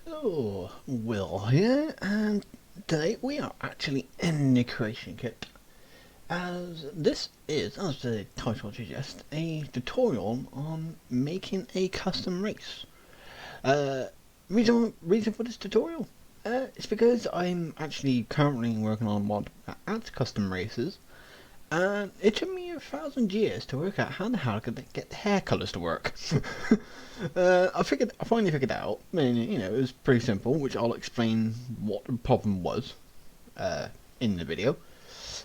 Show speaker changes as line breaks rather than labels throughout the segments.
Oh, Will here, and today we are actually in the creation kit, as this is, as the title suggests, a tutorial on making a custom race. Uh, reason for this tutorial? It's because I'm actually currently working on a mod that adds custom races, and it took me 1,000 years to work out how the hell I could get the hair colours to work. I finally figured out. I mean, it was pretty simple, which I'll explain what the problem was in the video.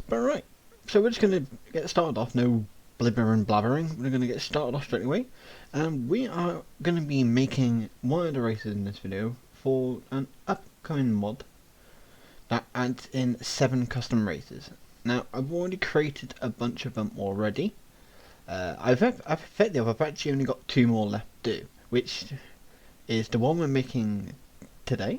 But right, so we're just gonna get started off. No blibber and blabbering. We're gonna get started off straight away, and we are gonna be making one of the races in this video for an upcoming mod that adds in 7 custom races. Now, I've already created a bunch of them already. I've actually only got 2 more left to do, which is the one we're making today,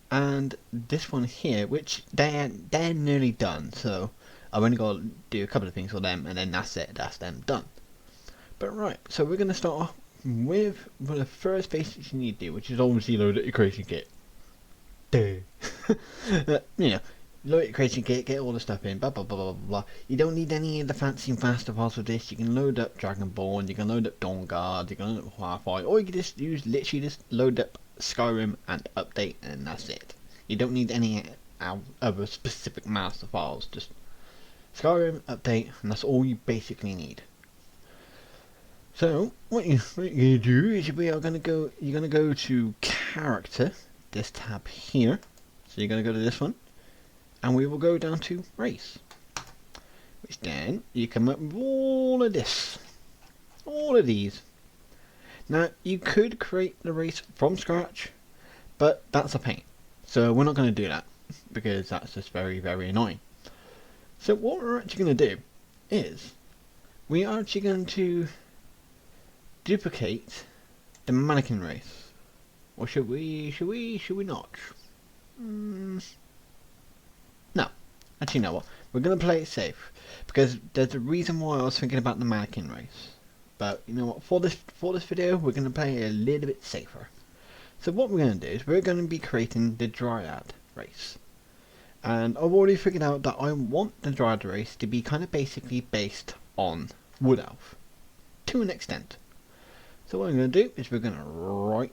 and this one here, which they're nearly done. So I've only got to do a couple of things for them, and then that's it. That's them done. But right, so we're gonna start off with the first basics you need to do, which is obviously load up your creation kit. Duh. Load your creation kit, get all the stuff in, blah blah blah blah blah. You don't need any of the fancy and faster files for this. You can load up Dragonborn, you can load up Dawnguard, you can load up Wi-Fi, or you can just literally just load up Skyrim and update, and that's it. You don't need any other specific master files. Just Skyrim, update, and that's all you basically need. So what you're gonna do is you're gonna go to character, this tab here. So you're gonna go to this one, and we will go down to race, which then you come up with all of this, all of these. Now you could create the race from scratch, but that's a pain, so we're not going to do that because that's just very annoying. So what we're actually going to do is we are actually going to duplicate the mannequin race, or should we not? No, actually, no. What? We're gonna play it safe because there's a reason why I was thinking about the mannequin race. But you know what? For this video, we're gonna play a little bit safer. So what we're gonna do is we're gonna be creating the Dryad race, and I've already figured out that I want the Dryad race to be kind of basically based on Wood Elf to an extent. So what I'm gonna do is we're gonna right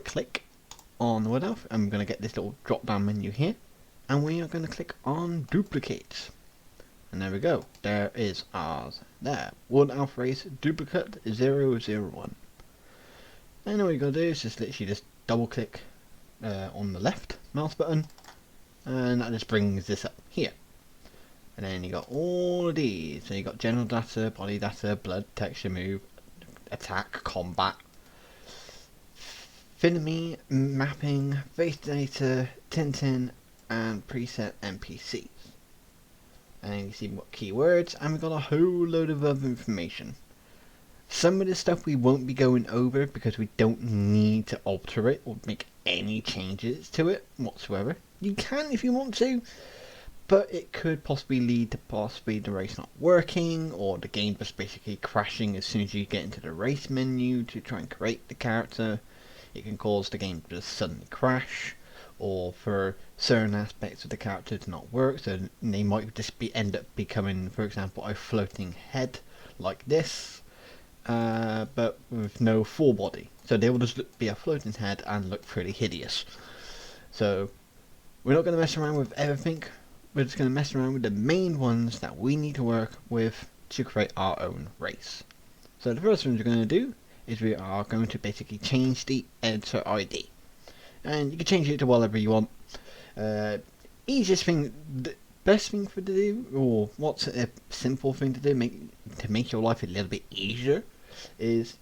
click on Wood Elf, and we're gonna get this little drop down menu here. And we are going to click on duplicate, and there we go, there is ours there, Wood Elf race duplicate 001. And all you got to do is just literally just double click on the left mouse button, and that just brings this up here. And then you got all of these, so you got general data, body data, blood, texture, move, attack, combat, enemy, mapping, face data, tinting, and preset NPCs. And you see what keywords, and we've got a whole load of other information. Some of this stuff we won't be going over because we don't need to alter it or make any changes to it whatsoever. You can if you want to, but it could possibly lead to the race not working, or the game just basically crashing as soon as you get into the race menu to try and create the character. It can cause the game to just suddenly crash, or for certain aspects of the character to not work, so they might just end up becoming, for example, a floating head like this, but with no full body. So they will just be a floating head and look pretty hideous. So we're not going to mess around with everything. We're just going to mess around with the main ones that we need to work with to create our own race. So the first thing we're going to do is we are going to basically change the editor ID. And you can change it to whatever you want. Easiest thing, the best thing to do, or what's a simple thing to do, to make your life a little bit easier, is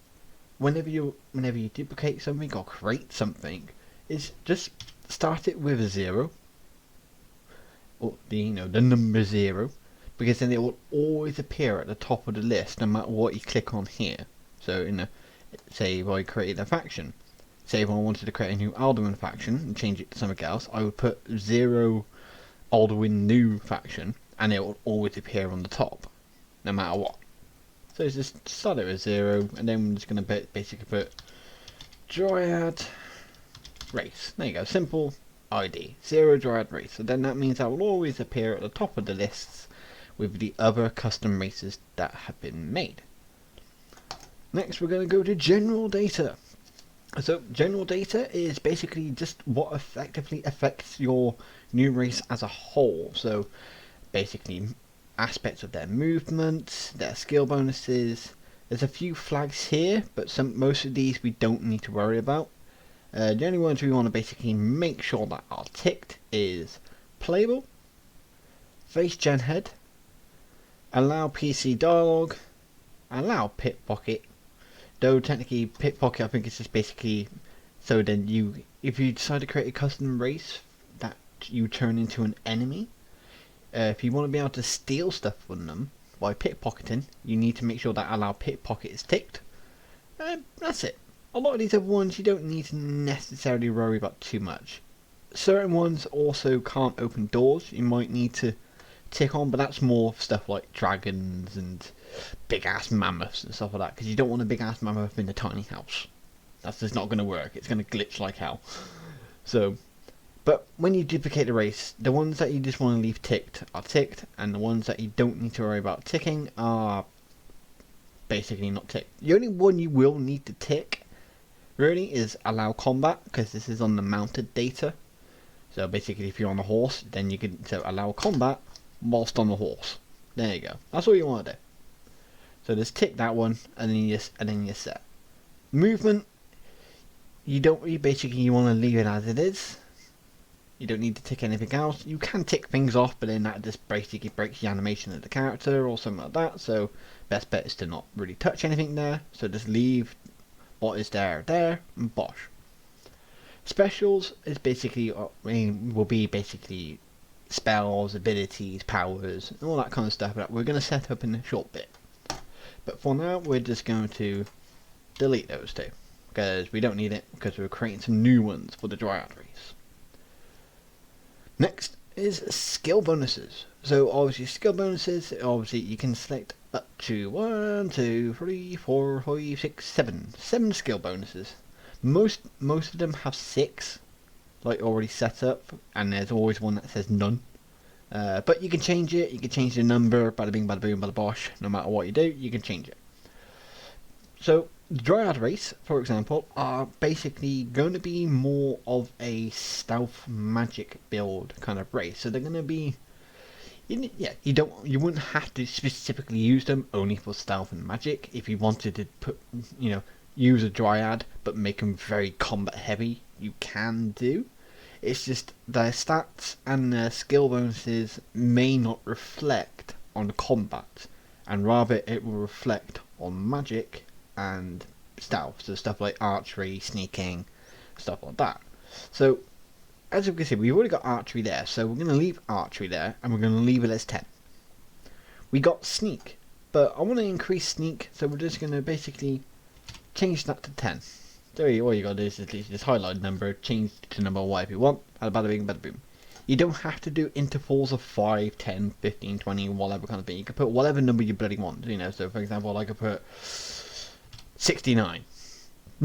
whenever you duplicate something or create something, is just start it with a 0, or the number 0, because then it will always appear at the top of the list no matter what you click on here. So say if I created a faction. Say if I wanted to create a new Alduin faction and change it to something else, I would put 0 Alduin new faction, and it will always appear on the top, no matter what. So it's just start it with 0, and then we're just going to basically put Dryad race. There you go, simple ID, 0 Dryad race. So then that means that will always appear at the top of the lists with the other custom races that have been made. Next we're going to go to general data. So general data is basically just what effectively affects your new race as a whole. So basically aspects of their movement, their skill bonuses. There's a few flags here, but most of these we don't need to worry about. The only ones we want to basically make sure that are ticked is playable, face gen head, allow PC dialogue, allow pickpocket. Though technically pickpocket I think it's just basically so then if you decide to create a custom race that you turn into an enemy, if you want to be able to steal stuff from them by pickpocketing, you need to make sure that allow pickpocket is ticked. That's it. A lot of these other ones you don't need to necessarily worry about too much. Certain ones also can't open doors, you might need to tick on, but that's more stuff like dragons and big ass mammoths and stuff like that, because you don't want a big ass mammoth in a tiny house. That's just not going to work, it's going to glitch like hell. So, but when you duplicate the race, the ones that you just want to leave ticked are ticked, and the ones that you don't need to worry about ticking are basically not ticked. The only one you will need to tick really is allow combat, because this is on the mounted data. So basically if you're on a horse, then you can allow combat whilst on the horse. There you go. That's all you want to do. So just tick that one, and then you're set. Movement, you want to leave it as it is. You don't need to tick anything else. You can tick things off, but then that just basically breaks the animation of the character or something like that. So best bet is to not really touch anything there. So just leave what is there, and bosh. Specials is basically will be basically spells, abilities, powers, and all that kind of stuff that we're going to set up in a short bit. But for now, we're just going to delete those two, because we don't need it, because we're creating some new ones for the Dryad race. Next is skill bonuses. So obviously skill bonuses, obviously you can select up to 1, 2, 3, 4, 5, 6, 7 skill bonuses. Most of them have 6 like already set up, and there's always one that says none. But you can change it, you can change the number, bada bing, bada boom, bada bosh. No matter what you do, you can change it. So the Dryad race, for example, are basically going to be more of a stealth magic build kind of race. So they're going to be, you wouldn't have to specifically use them only for stealth and magic. If you wanted to use a Dryad but make them very combat heavy, you can do. It's just their stats and their skill bonuses may not reflect on combat, and rather it will reflect on magic and stealth, so stuff like archery, sneaking, stuff like that. So as you can see, we've already got archery there, so we're going to leave archery there, and we're going to leave it as 10. We got sneak, but I want to increase sneak, so we're just going to basically change that to 10. So all you got to do is just highlight number, change to number whatever you want, bada bing, bada boom. You don't have to do intervals of 5, 10, 15, 20, whatever kind of thing. You can put whatever number you bloody want, so for example I could put 69.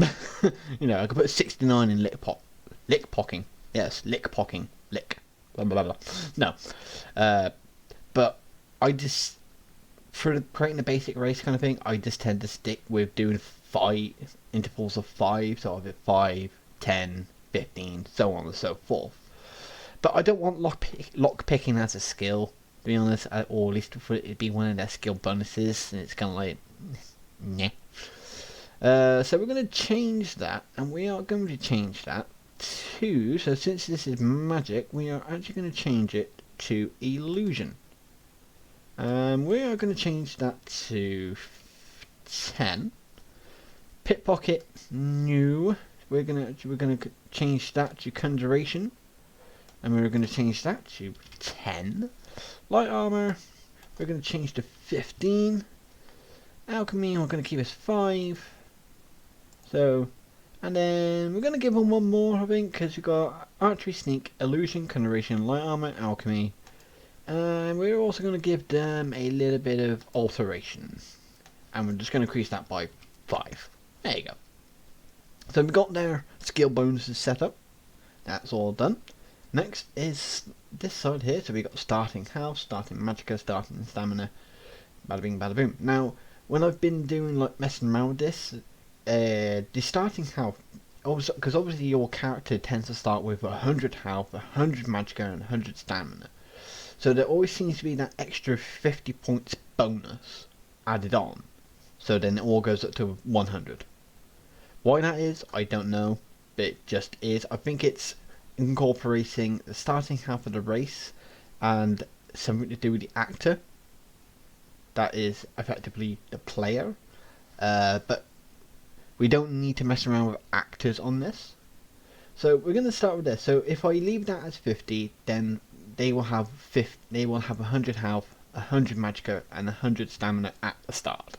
I could put 69 in lick pocking. Yes, lick pocking. Lick. Blah blah blah. No. But I just, for creating the basic race kind of thing, I just tend to stick with doing 5 intervals of 5, so I've got 5, 10, 15, so on and so forth. But I don't want lock picking as a skill, to be honest, or at least for it to be one of their skill bonuses, and it's kind of like, nah. So we're going to change that, and we are going to change that to, so since this is magic, we are actually going to change it to illusion. We are going to change that to 10. Pickpocket, new. We're gonna change that to conjuration, and we're going to change that to 10. Light armor, we're going to change to 15. Alchemy, we're going to keep as 5. So, and then we're going to give them one more, I think, because we've got archery, sneak, illusion, conjuration, light armor, alchemy, and we're also going to give them a little bit of alteration, and we're just going to increase that by 5. There you go. So we've got their skill bonuses set up. That's all done. Next is this side here. So we got starting health, starting magicka, starting stamina, bada bing bada boom. Now when I've been doing like messing around with this, the starting health, because obviously your character tends to start with 100 health, 100 magicka and 100 stamina. So there always seems to be that extra 50 points bonus added on. So then it all goes up to 100. Why that is, I don't know, but it just is. I think it's incorporating the starting half of the race and something to do with the actor. That is effectively the player. But we don't need to mess around with actors on this. So we're going to start with this. So if I leave that as 50, then they will have 100 health, 100 magicka, and 100 stamina at the start.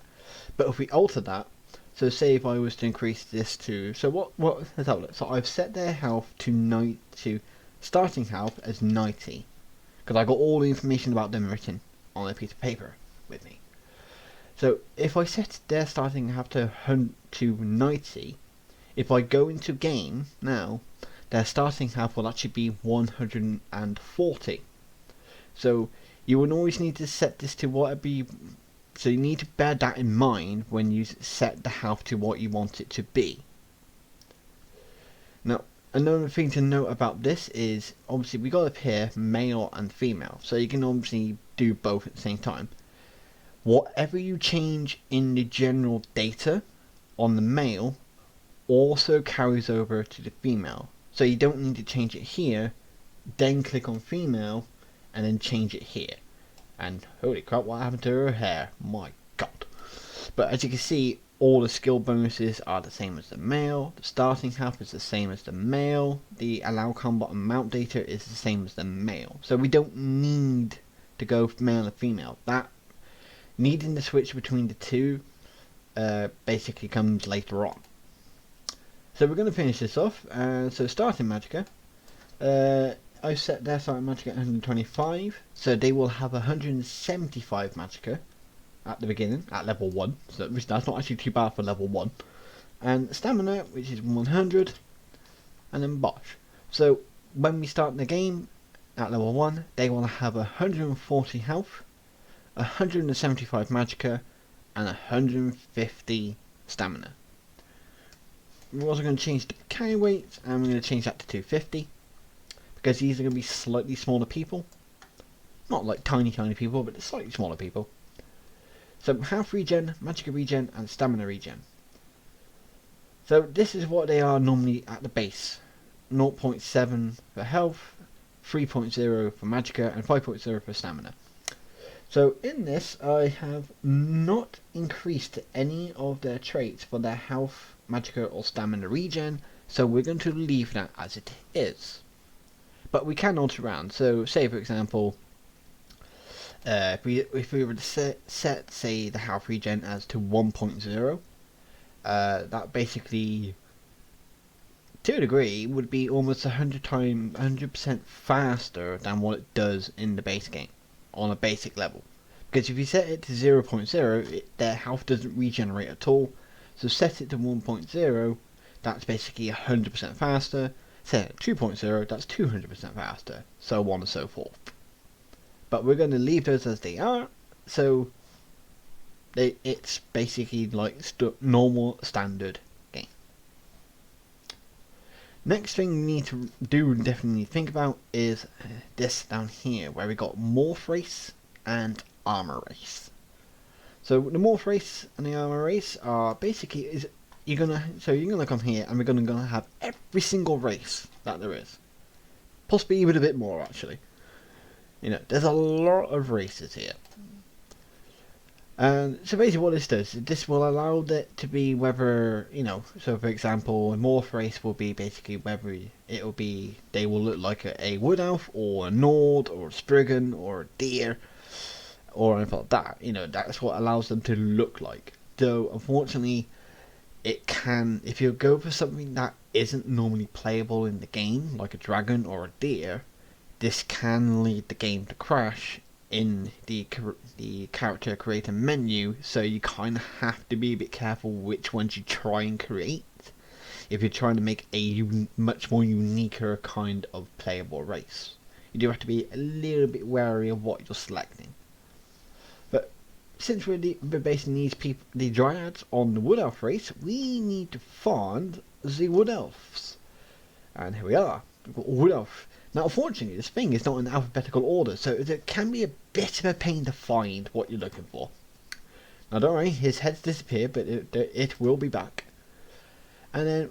But if we alter that, so say if I was to increase this to, so what let's have a look. So I've set their health to starting health as 90, because I got all the information about them written on a piece of paper with me. So if I set their starting health to 90, if I go into game now, their starting health will actually be 140. So you will always need to set this to what it be. So you need to bear that in mind when you set the health to what you want it to be. Now, another thing to note about this is, obviously we got up here male and female, so you can obviously do both at the same time. Whatever you change in the general data on the male also carries over to the female. So you don't need to change it here, then click on female, and then change it here. And holy crap, what happened to her hair? My god. But as you can see, all the skill bonuses are the same as the male. The starting health is the same as the male. The allow combat amount data is the same as the male. So we don't need to go male and female. That needing to switch between the two basically comes later on. So we're going to finish this off. So starting magicka. I set their starting magicka at 125, so they will have 175 magicka at the beginning, at level 1, so that's not actually too bad for level 1. And stamina, which is 100, and then bosh. So when we start the game at level 1, they will have 140 health, 175 magicka, and 150 stamina. We're also going to change the carry weight, and we're going to change that to 250. Because these are going to be slightly smaller people. Not like tiny people, but slightly smaller people. So health regen, magicka regen, and stamina regen. So this is what they are normally at the base. 0.7 for health, 3.0 for magicka, and 5.0 for stamina. So in this, I have not increased any of their traits for their health, magicka, or stamina regen. So we're going to leave that as it is. But we can alter around. So say for example, if we were to set say the health regen as to 1.0, that basically to a degree would be almost 100% faster than what it does in the base game on a basic level. Because if you set it to 0.0, their health doesn't regenerate at all. So set it to 1.0, that's basically 100% faster. Set it 2.0, that's 200% faster, so on and so forth. But we're going to leave those as they are, so it's basically like normal standard game. Next thing we need to do, definitely think about, is this down here, where we got Morph race and Armor race. So the Morph race and the Armor race are basically you're gonna come here and we're gonna have every single race that there is, possibly even a bit more actually. You know, there's a lot of races here, and so basically what this does, this will allow it to be whether, you know, so for example a Morph race will be basically whether they will look like a wood elf or a Nord or a Spriggan or a deer or anything like that. You know, that's what allows them to look like. Though unfortunately, it can, if you go for something that isn't normally playable in the game, like a dragon or a deer, this can lead the game to crash in the character creator menu, so you kind of have to be a bit careful which ones you try and create. if you're trying to make a much more uniquer kind of playable race. You do have to be a little bit wary of what you're selecting. But since we're basing the dryads on the wood elf race, we need to find the wood elves. And here we are. We've got wood elf. Now, unfortunately, this thing is not in alphabetical order, so it can be a bit of a pain to find what you're looking for. Now, don't worry, his head's disappeared, but it will be back. And then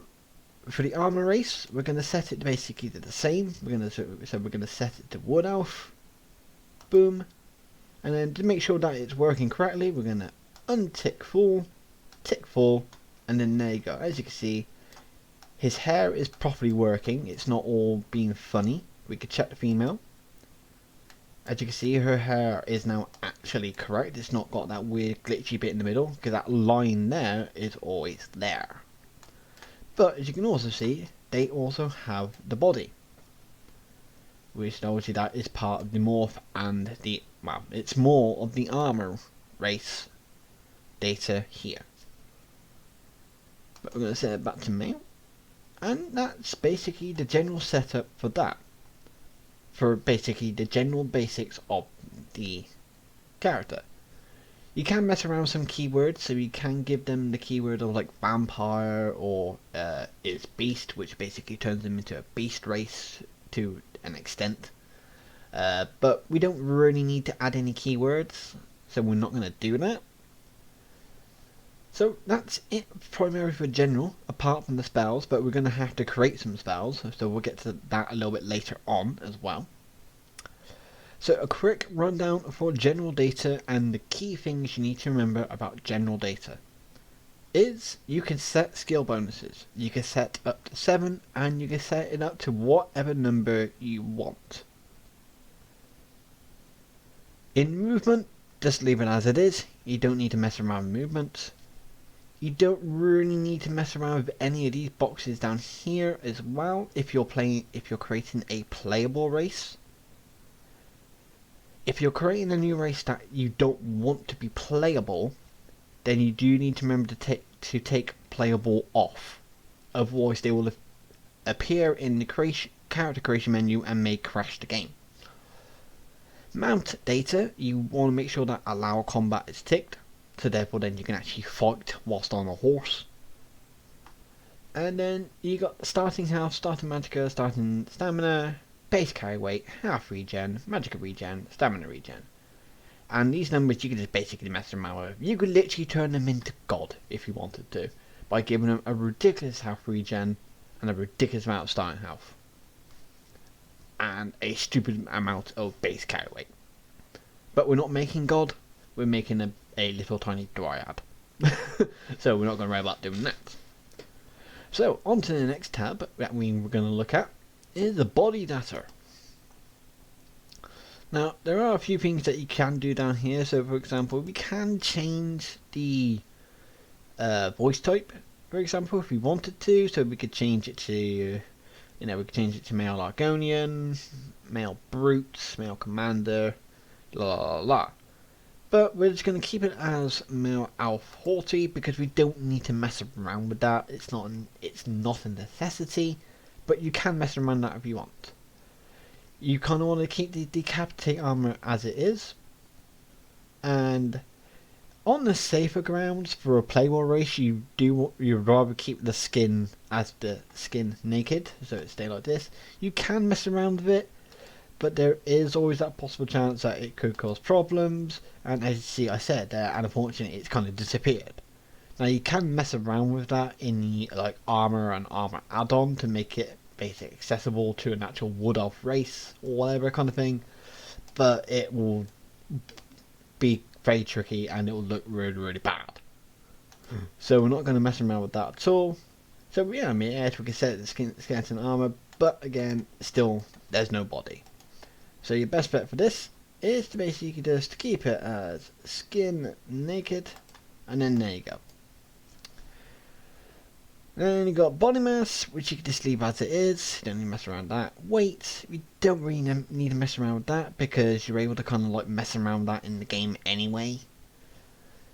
for the armor race, we're going to set it basically to the same. We're going to set it to wood elf. Boom. And then to make sure that it's working correctly, we're going to untick full, tick full, and then there you go. As you can see, his hair is properly working. It's not all being funny. We could check the female. As you can see, her hair is now actually correct. It's not got that weird glitchy bit in the middle, because that line there is always there. But as you can also see, they also have the body, which obviously that is part of the morph and the, well, it's more of the armor race data here. But we're going to set it back to male, and that's basically the general setup for that. For basically the general basics of the character. You can mess around with some keywords, so you can give them the keyword of like vampire or it's beast, which basically turns them into a beast race to an extent. But we don't really need to add any keywords, so we're not going to do that. So that's it primarily for general, apart from the spells, but we're going to have to create some spells, so we'll get to that a little bit later on as well. So a quick rundown for general data and the key things you need to remember about general data is you can set skill bonuses. You can set up to 7 and you can set it up to whatever number you want. In movement, just leave it as it is. You don't need to mess around with movement. You don't really need to mess around with any of these boxes down here as well if you're creating a playable race. If you're creating a new race that you don't want to be playable, then you do need to remember to take playable off. Otherwise they will appear in the character creation menu and may crash the game. Mount data, you want to make sure that allow combat is ticked, so therefore then you can actually fight whilst on a horse. And then you got starting health, starting magicka, starting stamina, base carry weight, half regen, magicka regen, stamina regen. And these numbers you can just basically mess around with. You could literally turn them into God if you wanted to, by giving them a ridiculous health regen and a ridiculous amount of starting health. And a stupid amount of base carry weight. But we're not making God, we're making a little tiny dryad. So we're not going to worry about doing that. So on to the next tab that we're going to look at is the body data. Now there are a few things that you can do down here. So for example, we can change the voice type, for example, if we wanted to. So we could change it to, we could change it to male Argonian, male brutes, male commander, la la la. But we're just going to keep it as male Alf Haughty because we don't need to mess around with that. It's not a necessity, but you can mess around that if you want. You kind of want to keep the decapitate armor as it is, and on the safer grounds for a playable race, you'd rather keep the skin as the skin naked, so it stay like this. You can mess around with it, but there is always that possible chance that it could cause problems, and as you see I said there, and unfortunately it's kind of disappeared. Now you can mess around with that in the like armor and armor add-on to make it basically accessible to an actual wood elf race or whatever kind of thing, but it will be very tricky and it will look really really bad. So we're not going to mess around with that at all. So yeah, I mean, yes, we can set the skeleton armor, but again, still there's no body. So your best bet for this is to basically just keep it as skin naked, and then there you go. Then you got body mass, which you can just leave as it is. You don't need to mess around with that. Weight, you don't really need to mess around with that because you're able to kind of like mess around with that in the game anyway.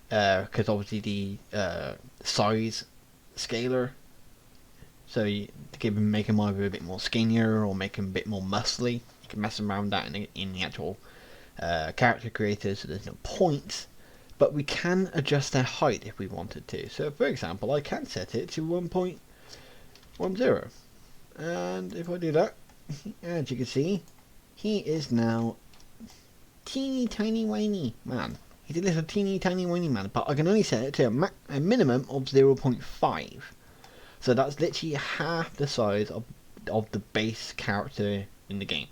Because obviously the size scaler So to make him either a bit more skinnier or make him a bit more muscly. You can mess around with that in the actual character creator, so there's no point. But we can adjust their height if we wanted to. So for example, I can set it to 1.10. And if I do that, as you can see, he is now teeny tiny whiny man. He's a little teeny tiny whiny man, but I can only set it to a minimum of 0.5. So that's literally half the size of the base character in the game.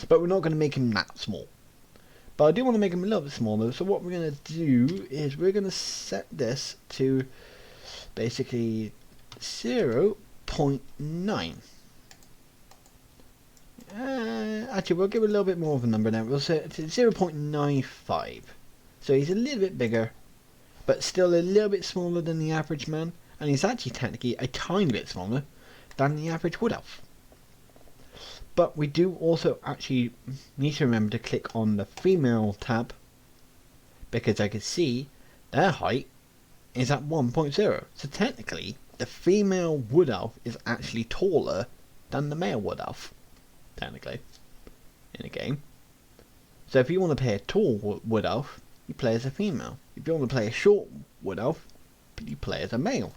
But we're not going to make him that small. But I do want to make him a little bit smaller, so what we're going to do is we're going to set this to basically 0.9. Actually, we'll give it a little bit more of a number now. We'll set it to 0.95. So he's a little bit bigger, but still a little bit smaller than the average man. And he's actually technically a tiny bit smaller than the average wood elf. But we do also actually need to remember to click on the female tab, because I can see their height is at 1.0. So technically, the female wood elf is actually taller than the male wood elf, technically, in a game. So if you want to play a tall wood elf, you play as a female. If you want to play a short wood elf, you play as a male.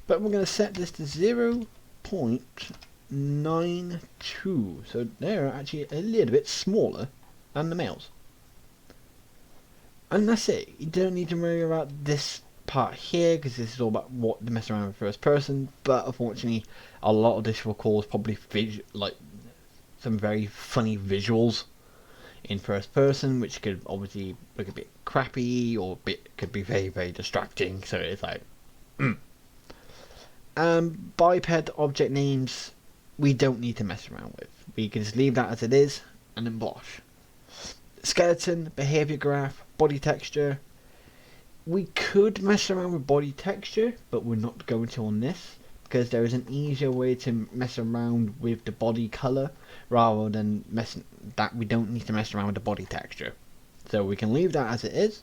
But we're going to set this to 0.92, so they're actually a little bit smaller than the males. And that's it. You don't need to worry about this part here, because this is all about what to mess around with first person. But unfortunately, a lot of this will cause probably like some very funny visuals in first person, which could obviously look a bit crappy or could be very, very distracting. So it's like, biped object names we don't need to mess around with. We can just leave that as it is and then blush. Skeleton, behavior graph, body texture. We could mess around with body texture, but we're not going to on this, because there is an easier way to mess around with the body color rather than we don't need to mess around with the body texture. So we can leave that as it is,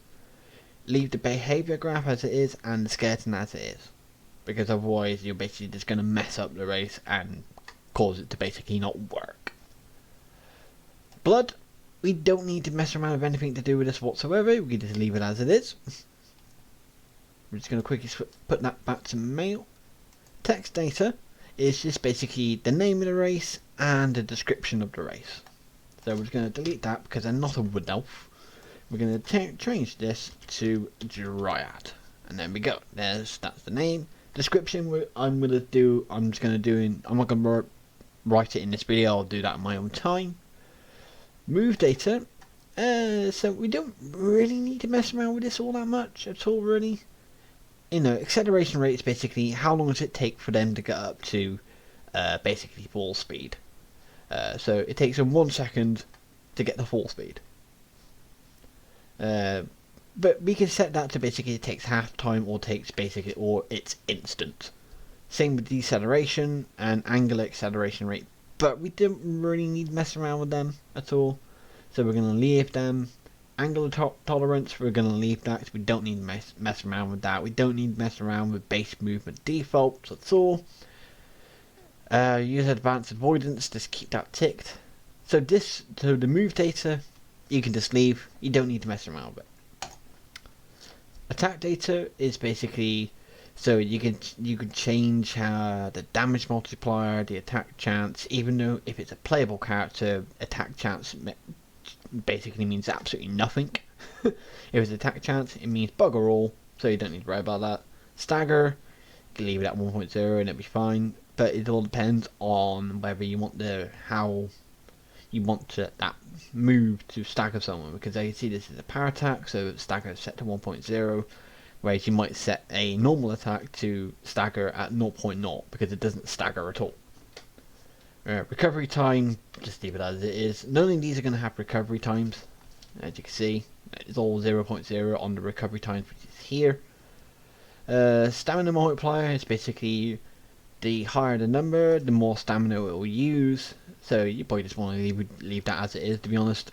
leave the behavior graph as it is, and the skeleton as it is, because otherwise you're basically just going to mess up the race and cause it to basically not work. Blood, we don't need to mess around with anything to do with this whatsoever. We can just leave it as it is. We're just going to quickly put that back to male. Text data is just basically the name of the race and the description of the race. So we're just going to delete that because they're not a wood elf. We're going to change this to Dryad, and there we go. That's the name. Description I'm not going to write it in this video. I'll do that in my own time. Move data. So we don't really need to mess around with this all that much at all, really. You know, acceleration rate is basically how long does it take for them to get up to basically full speed. So it takes them 1 second to get to full speed. But we can set that to basically it takes half time or it's instant. Same with deceleration and angular acceleration rate, but we don't really need to mess around with them at all. So we're going to leave them. Angular tolerance, we're going to leave that because we don't need to mess around with that. We don't need to mess around with base movement defaults at all. Use advanced avoidance, just keep that ticked. So the move data, you can just leave. You don't need to mess around with it. Attack data is basically, so you can change the damage multiplier, the attack chance. Even though if it's a playable character, attack chance basically means absolutely nothing. If it's attack chance, it means bugger all, so you don't need to worry about that. Stagger, you can leave it at 1.0 and it'll be fine, but it all depends on whether you want how you want that move to stagger someone, because I see this is a power attack, so stagger is set to 1.0, whereas you might set a normal attack to stagger at 0.0 because it doesn't stagger at all. Recovery time, just leave it as it is. None of these are going to have recovery times. As you can see, it's all 0.0 on the recovery times, which is here. Stamina multiplier is basically the higher the number, the more stamina it will use. So you probably just want to leave that as it is, to be honest.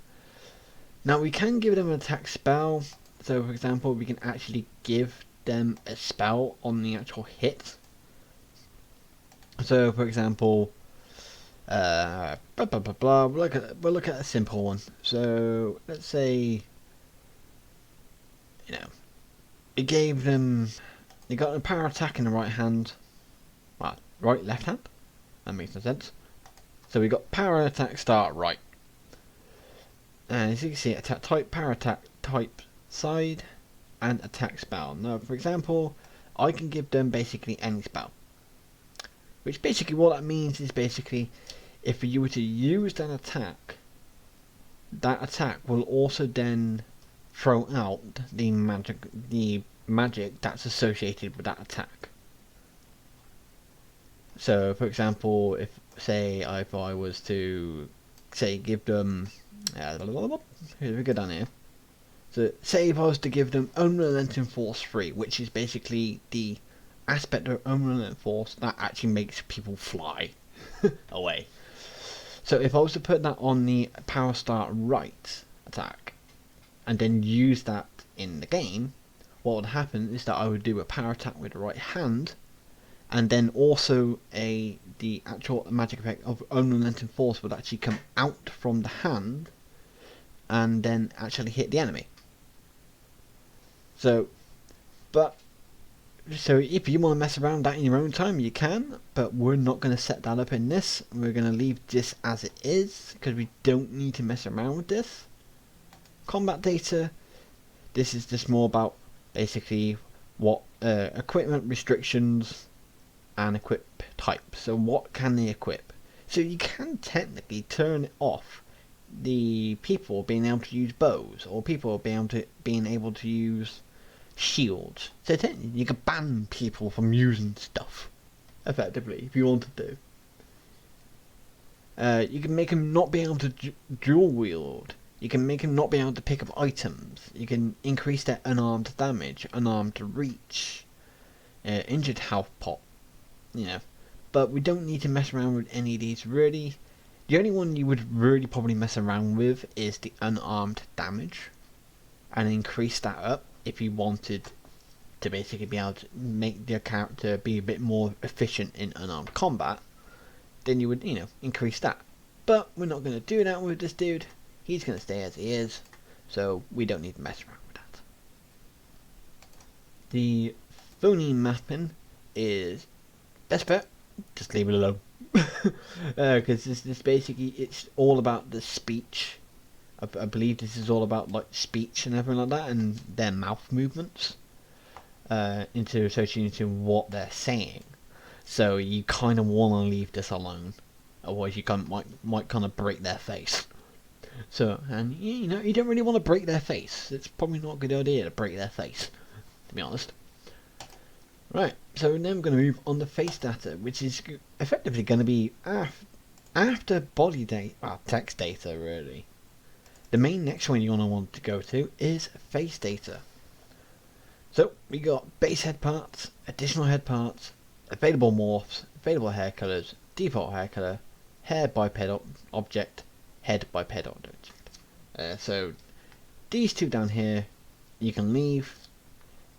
Now we can give them an attack spell. So for example, we can actually give them a spell on the actual hit. So, for example, blah blah blah blah. We'll look at a simple one. So let's say, you know, it gave them. They got a power attack in the right hand. Well, right, left hand. That makes no sense. So we got power attack start right. And as you can see, attack type, power attack type side, and attack spell. Now, for example, I can give them basically any spell. Which basically what that means is basically, if you were to use that attack will also then throw out the magic that's associated with that attack. So, for example, if I was to give them, here we go down here. So, say if I was to give them Unrelenting Force 3, which is basically the aspect of Unrelenting Force that actually makes people fly away. So, if I was to put that on the Power Start Right attack, and then use that in the game, what would happen is that I would do a power attack with the right hand, and then also the actual magic effect of Unrelenting Force would actually come out from the hand and then actually hit the enemy. So if you want to mess around with that in your own time, you can, but we're not going to set that up in this. We're going to leave this as it is, because we don't need to mess around with this. Combat data, this is just more about basically what equipment restrictions and equip type. So what can they equip? So you can technically turn off the people being able to use bows, or people being able to use shields. So technically you can ban people from using stuff, effectively, if you wanted to. You can make them not be able to dual wield. You can make them not be able to pick up items. You can increase their unarmed damage, unarmed reach, injured health pot. You know, but we don't need to mess around with any of these really. The only one you would really probably mess around with is the unarmed damage, and increase that up if you wanted to basically be able to make your character be a bit more efficient in unarmed combat. Then you would, increase that. But we're not going to do that with this dude. He's going to stay as he is, so we don't need to mess around with that. The phony mapping is best bet, just leave it alone. Because this basically, it's all about the speech. I believe this is all about like speech and everything like that, and their mouth movements into associating to what they're saying. So you kind of want to leave this alone, otherwise you might kind of break their face. So, and you don't really want to break their face. It's probably not a good idea to break their face, to be honest. Right, so now I'm going to move on to face data, which is effectively going to be after body data, well, text data really. The main next one you're going to want to go to is face data. So we got base head parts, additional head parts, available morphs, available hair colors, default hair color, hair biped object, head biped object. So these two down here you can leave,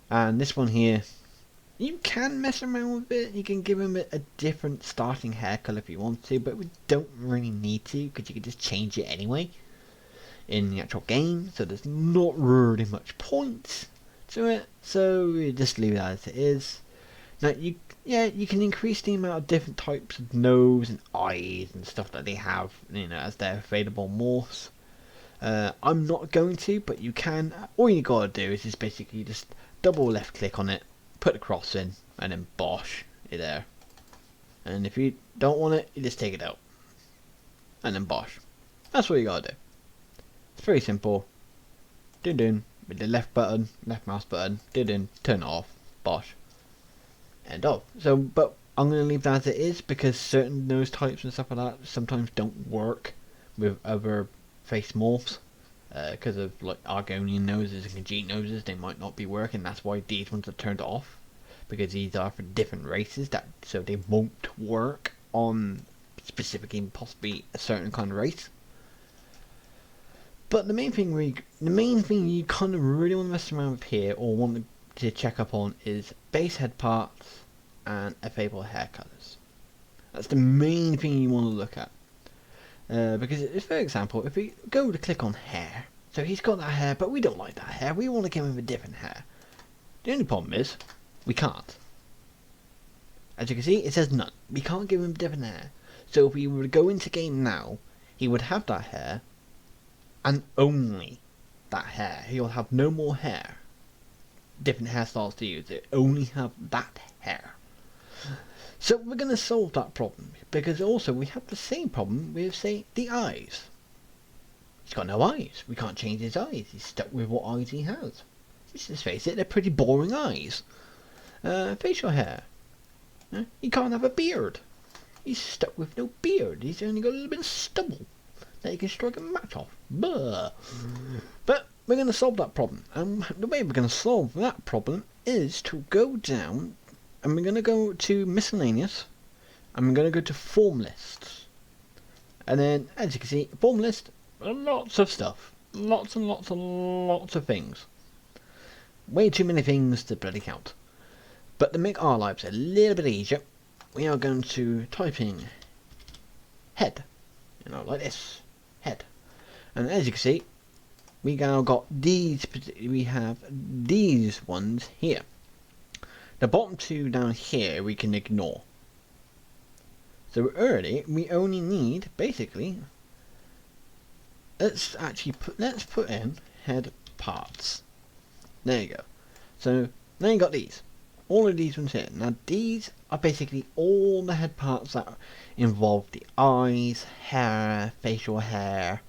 and this one here you can mess around with it. You can give him a different starting hair color if you want to, but we don't really need to, because you can just change it anyway in the actual game, so there's not really much point to it, so we just leave it as it is. Now you can increase the amount of different types of nose and eyes and stuff that they have, as their available morphs. I'm not going to, but you can. All you gotta do is just basically just double left click on it, put the cross in, and then bosh, you're there. And if you don't want it, you just take it out, and then bosh. That's what you gotta do. It's very simple. Dun with the left mouse button, turn it off, bosh, end of. So, but I'm gonna leave that as it is, because certain nose types and stuff like that sometimes don't work with other face morphs. Because of like Argonian noses and Khajiit noses, they might not be working. That's why these ones are turned off, because these are for different races, so they won't work on specifically possibly a certain kind of race. But the main thing you kind of really want to mess around with here, or want to check up on, is base head parts and available hair colors. That's the main thing you want to look at. Because, if, for example, if we go to click on hair, so he's got that hair, but we don't like that hair. We want to give him a different hair. The only problem is, we can't. As you can see, it says none. We can't give him different hair. So if we were to go into game now, he would have that hair, and only that hair. He'll have no more hair. Different hairstyles to use. It only have that hair. So we're going to solve that problem, because also we have the same problem with, say, the eyes. He's got no eyes. We can't change his eyes. He's stuck with what eyes he has. Let's just face it, they're pretty boring eyes. Facial hair. He can't have a beard. He's stuck with no beard. He's only got a little bit of stubble that he can strike a match off. Blah. But we're going to solve that problem. And the way we're going to solve that problem is to go down, and we're going to go to miscellaneous, and we're going to go to form lists. And then, as you can see, form list, lots of stuff. Lots and lots and lots of things. Way too many things to bloody count. But to make our lives a little bit easier, we are going to type in head. Like this. Head. And as you can see, we now got these, we have these ones here. The bottom two down here we can ignore. So early, we only need, basically, let's put in head parts. There you go. So now you got these. All of these ones here. Now these are basically all the head parts that involve the eyes, hair, facial hair,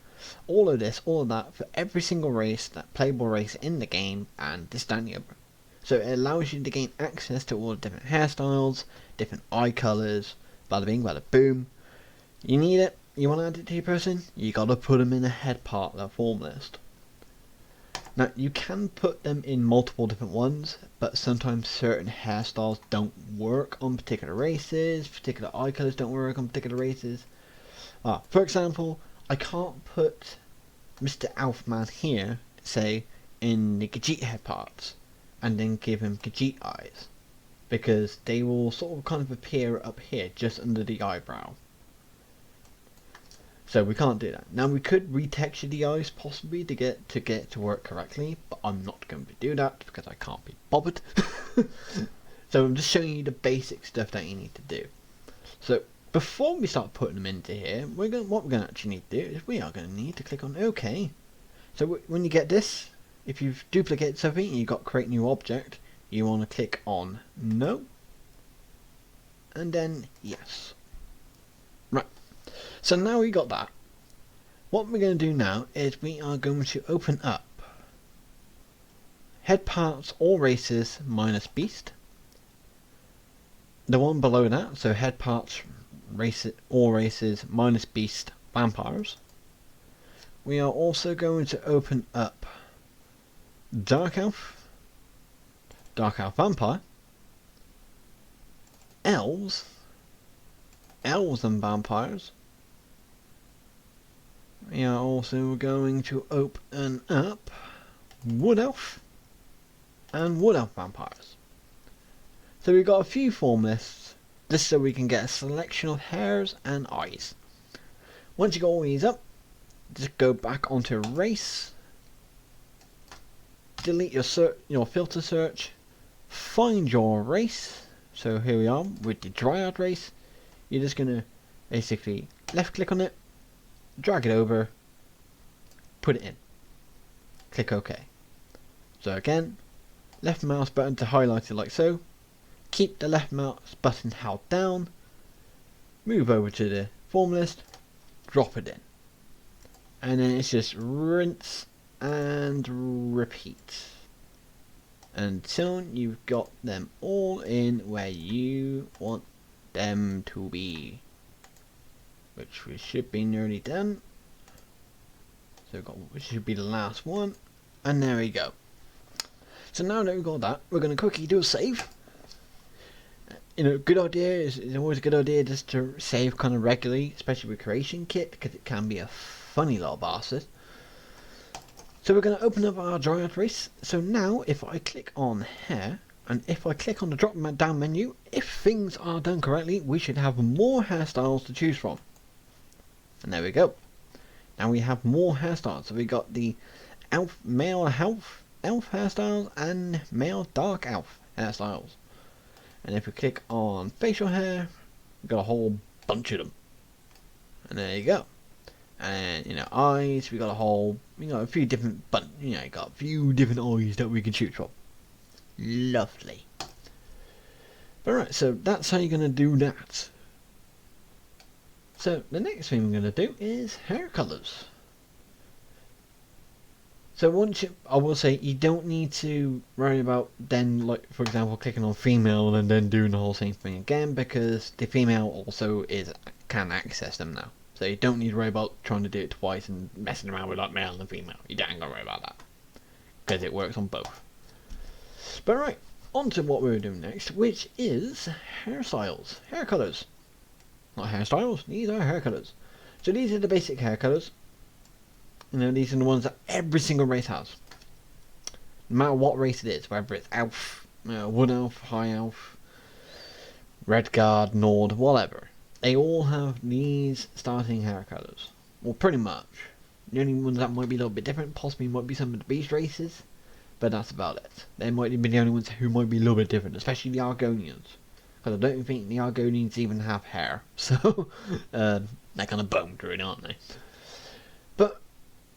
all of this, all of that for every single race, that playable race in the game, and this down the other. So it allows you to gain access to all the different hairstyles, different eye colours, bada bing, bada boom. You need it, you want to add it to your person, you gotta put them in a head part of the form list. Now you can put them in multiple different ones, but sometimes certain hairstyles don't work on particular races, particular eye colours don't work on particular races. For example, I can't put Mr. Elfman here, say, in the Gajit head parts, and then give him Gajit eyes, because they will sort of kind of appear up here, just under the eyebrow. So we can't do that. Now we could retexture the eyes possibly to get to work correctly, but I'm not going to do that because I can't be bothered. So I'm just showing you the basic stuff that you need to do. So before we start putting them into here, what we're going to actually need to do is we are going to need to click on OK. So when you get this, if you've duplicated something and you've got create new object, you want to click on no, and then yes. Right. So now we got that. What we're going to do now is we are going to open up head parts all races minus beast. The one below that, so head parts all races minus beast vampires. We are also going to open up dark elf vampire, elves and vampires. We are also going to open up wood elf and wood elf vampires. So we've got a few form lists just so we can get a selection of hairs and eyes. Once you got all these up, just go back onto race, delete your filter search, find your race. So here we are with the Dryad race. You're just going to basically left click on it, drag it over, put it in, click OK. So again, left mouse button to highlight it like so, keep the left mouse button held down, move over to the form list, drop it in, and then it's just rinse and repeat until you've got them all in where you want them to be, which we should be nearly done. So which should be the last one, and there we go. So now that we've got that, we're going to quickly do a save. Good idea is always a good idea just to save kind of regularly, especially with Creation Kit, because it can be a funny little bastard. So we're going to open up our Dryad race. So now if I click on hair, And if I click on the drop down menu, if things are done correctly, we should have more hairstyles to choose from. And there we go. Now we have more hairstyles. So we got the male elf hairstyles and male dark elf hairstyles. And if we click on facial hair, we've got a whole bunch of them. And there you go. And eyes, we got a whole, a few different, got a few different eyes that we can choose from. Lovely. Alright, so that's how you're going to do that. So the next thing we're going to do is hair colours. So I will say, you don't need to worry about then, like, for example, clicking on female and then doing the whole same thing again, because the female also can access them now. So you don't need to worry about trying to do it twice and messing around with like male and female. You don't got to worry about that, because it works on both. But right, on to what we're doing next, which is hairstyles, hair colours. Not hairstyles, these are hair colours. So these are the basic hair colours. These are the ones that every single race has. No matter what race it is, whether it's elf, wood elf, high elf, red guard, nord, whatever. They all have these starting hair colours. Well, pretty much. The only ones that might be a little bit different possibly might be some of the beast races. But that's about it. They might be the only ones who might be a little bit different, especially the Argonians. Because I don't think the Argonians even have hair. So, they're kind of boned really, aren't they? But,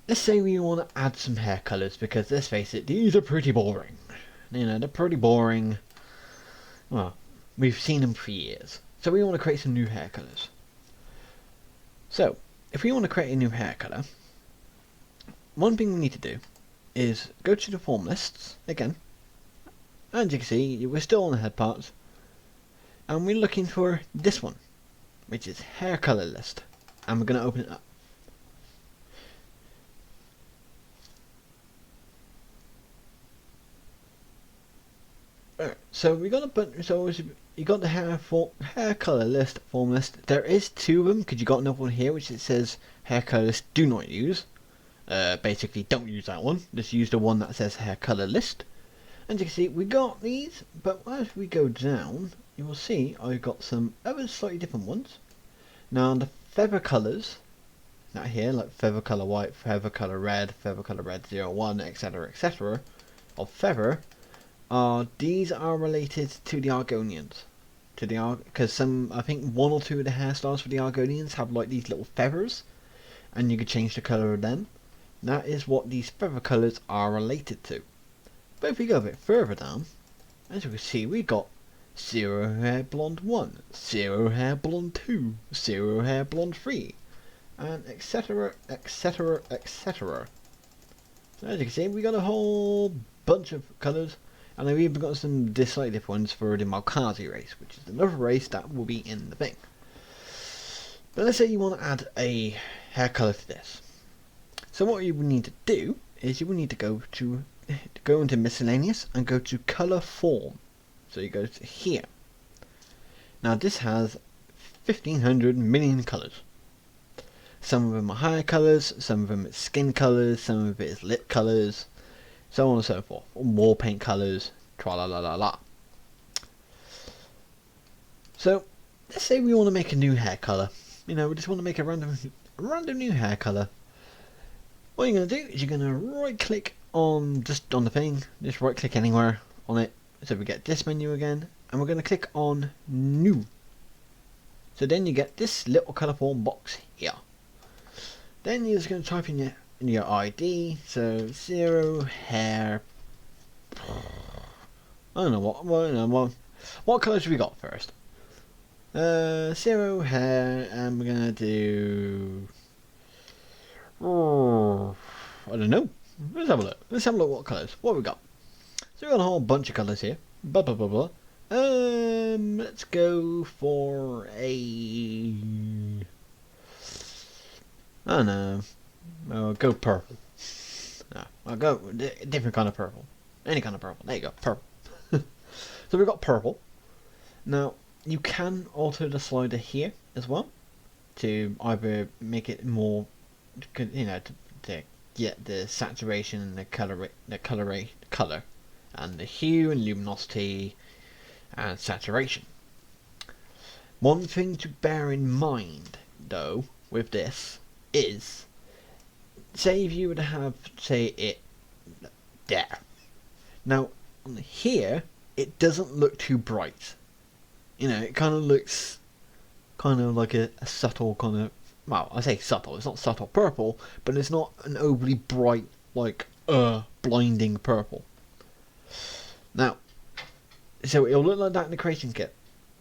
let's say we want to add some hair colours, because let's face it, these are pretty boring. They're pretty boring. Well, we've seen them for years. So we want to create some new hair colours. So, if we want to create a new hair colour, one thing we need to do is go to the form lists again, and you can see we're still on the head parts, and we're looking for this one, which is hair colour list, and we're going to open it up. Alright, so we got a bunch. So you got the hair colour list form list. There is two of them, because you got another one here which it says hair colour list do not use. Basically don't use that one, just use the one that says hair colour list. And you can see we got these, but as we go down you will see I've got some other slightly different ones. Now the feather colours, not here, like feather colour white, feather colour red 01, etc, etc, of feather, these are related to the Argonians. Because I think one or two of the hairstyles for the Argonians have like these little feathers, and you could change the colour of them. That is what these feather colours are related to. But if we go a bit further down, as you can see, we got 0 hair blonde 1, 0 hair blonde 2, 0 hair blonde 3, and etc, etc, etc. So as you can see, we got a whole bunch of colours, and we've even got some slightly different ones for the Malkazi race, which is another race that will be in the thing. But let's say you want to add a hair colour to this. So what you will need to do is you will need to go into miscellaneous and go to colour form. So you go to here. Now this has 1500 million colours. Some of them are hair colours, some of them is skin colours, some of it is lip colours, so on and so forth. Wall paint colours, tra la la la la. So let's say we want to make a new hair colour. We just want to make a random new hair colour. What you're going to do is you're going to right click on the thing, just right click anywhere on it, so we get this menu again, and we're going to click on new. So then you get this little colour form box here. Then you're just going to type in your ID, so 0 hair, I don't know what colours have we got first? 0 hair, and we're going to do, I don't know. Let's have a look. Let's have a look what colours. What have we got? So we've got a whole bunch of colours here. Blah blah blah blah. Let's go for a, I don't know. I'll go purple. No, I'll go a different kind of purple. Any kind of purple. There you go. Purple. So we've got purple. Now you can alter the slider here as well to either make it more, to get the saturation and the color and the hue and luminosity and saturation. One thing to bear in mind though with this is, say if you would have, say, it there. Now on here it doesn't look too bright. You know, it kind of looks kind of like a subtle kind of, well, I say subtle, it's not subtle purple, but it's not an overly bright, like, blinding purple. Now, so it'll look like that in the creation kit,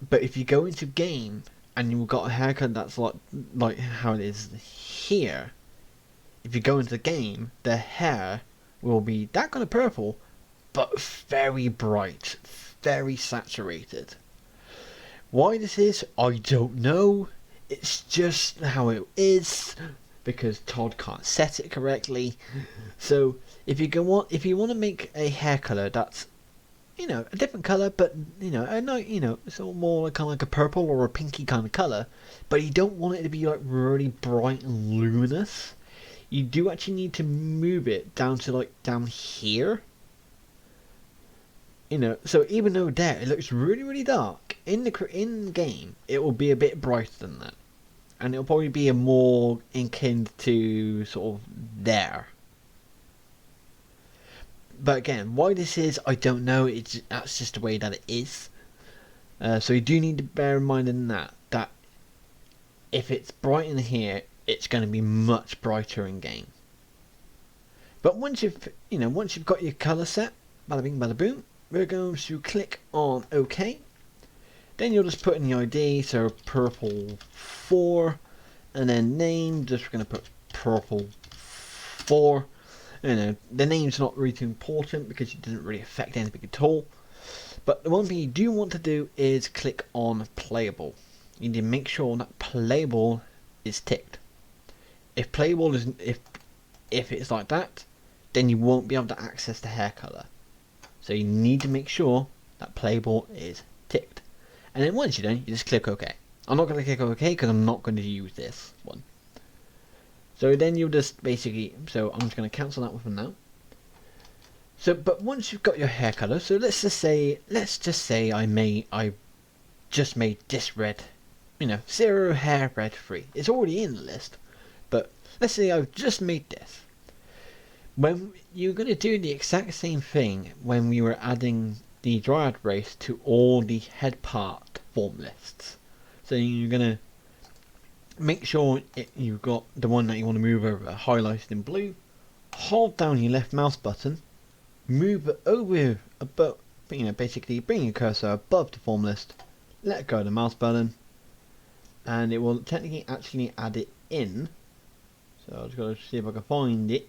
but if you go into game and you've got a haircut that's like how it is here, if you go into the game, the hair will be that kind of purple, but very bright, very saturated. Why this is, I don't know. It's just how it is, because Todd can't set it correctly. So if you want to make a hair color that's, you know, a different color, but you know, it's all more kind of like a purple or a pinky kind of color, but you don't want it to be like really bright and luminous, you do actually need to move it down to like down here. You know, so even though there it looks really, really dark, in the game it will be a bit brighter than that, and it'll probably be a more akin to sort of there. But again, why this is, I don't know. That's just the way that it is. So you do need to bear in mind in that if it's bright in here, it's going to be much brighter in game. But once you've got your color set, bada bing, bada boom, we're going to click on OK. Then you'll just put in the ID, so purple 4, and then name, just going to put purple 4. You know, the name's not really too important because it doesn't really affect anything at all. But the one thing you do want to do is click on playable. You need to make sure that playable is ticked. If playable is if it's like that, then you won't be able to access the hair color. So you need to make sure that playable is ticked. And then once you're done, you just click OK. I'm not going to click OK because I'm not going to use this one. So then you'll just basically, so I'm just going to cancel that one for now. So, but once you've got your hair color, so let's just say I just made this red, you know, 0 hair red free. It's already in the list, but let's say I've just made this. When you're going to do the exact same thing when we were adding the dryad race to all the head part form lists. So you're going to make sure you've got the one that you want to move over highlighted in blue. Hold down your left mouse button, move it over above, you know, basically bring your cursor above the form list, let go of the mouse button, and it will technically actually add it in. So I've just got to see if I can find it.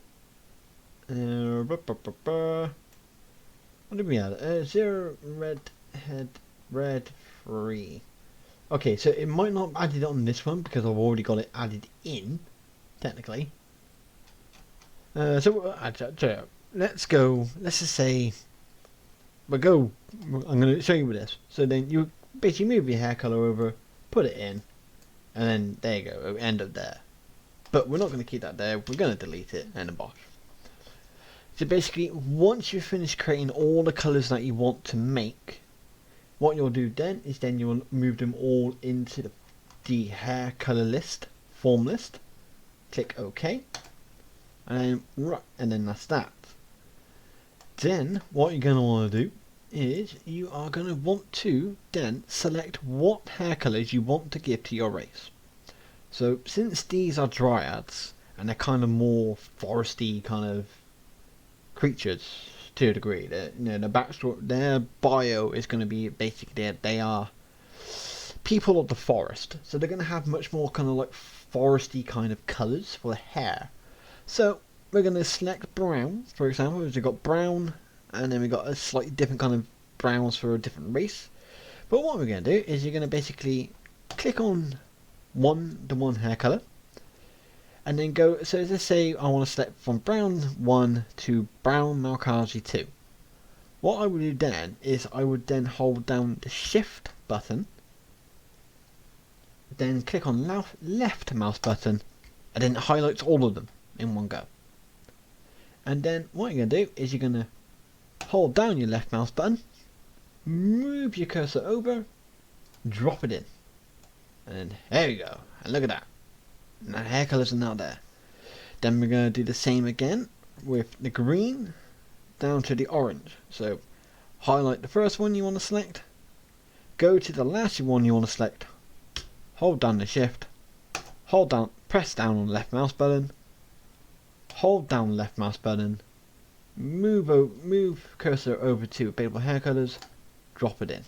What did we add? 0 red head red free. Okay, so it might not have added it on this one because I've already got it added in, technically. So let's go. Let's just say I'm going to show you with this. So then you basically move your hair color over, put it in, and then there you go. It end up there. But we're not going to keep that there. We're going to delete it and a bosh. So basically, once you've finished creating all the colours that you want to make, what you'll do then is you'll move them all into the hair colour list, form list. Click OK, and then that's that. Then what you're going to want to do is you are going to want to then select what hair colours you want to give to your race. So since these are dryads and they're kind of more foresty kind of creatures to a degree, you know, the backstory, their bio is going to be basically they are people of the forest, so they're going to have much more kind of like foresty kind of colours for the hair. So we're going to select brown, for example. We've got brown, and then we've got a slightly different kind of browns for a different race. But what we're going to do is you're going to basically click on the one hair colour, and then go, so let's say I want to select from brown 1 to brown Malkazi 2. What I would do then is I would then hold down the shift button, then click on left mouse button, and then it highlights all of them in one go. And then what you're going to do is you're going to hold down your left mouse button, move your cursor over, drop it in, and then there you go, and look at that. Now hair colours are now there. Then we're going to do the same again with the green down to the orange. So highlight the first one you want to select, go to the last one you want to select, hold down the shift, hold down, press down on the left mouse button, hold down the left mouse button, move cursor over to available hair colours, drop it in.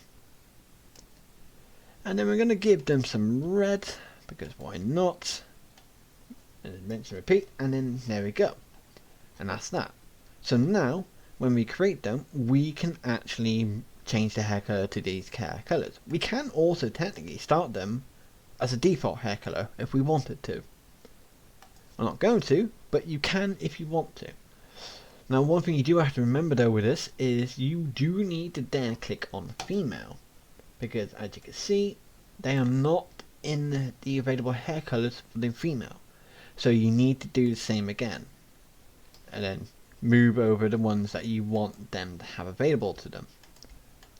And then we're going to give them some red, because why not? And then rinse and repeat, and then there we go. And that's that. So now, when we create them, we can actually change the hair color to these hair colors. We can also technically start them as a default hair color if we wanted to. I'm not going to, but you can if you want to. Now, one thing you do have to remember though with this is you do need to then click on female, because as you can see, they are not in the available hair colors for the female. So you need to do the same again, and then move over the ones that you want them to have available to them.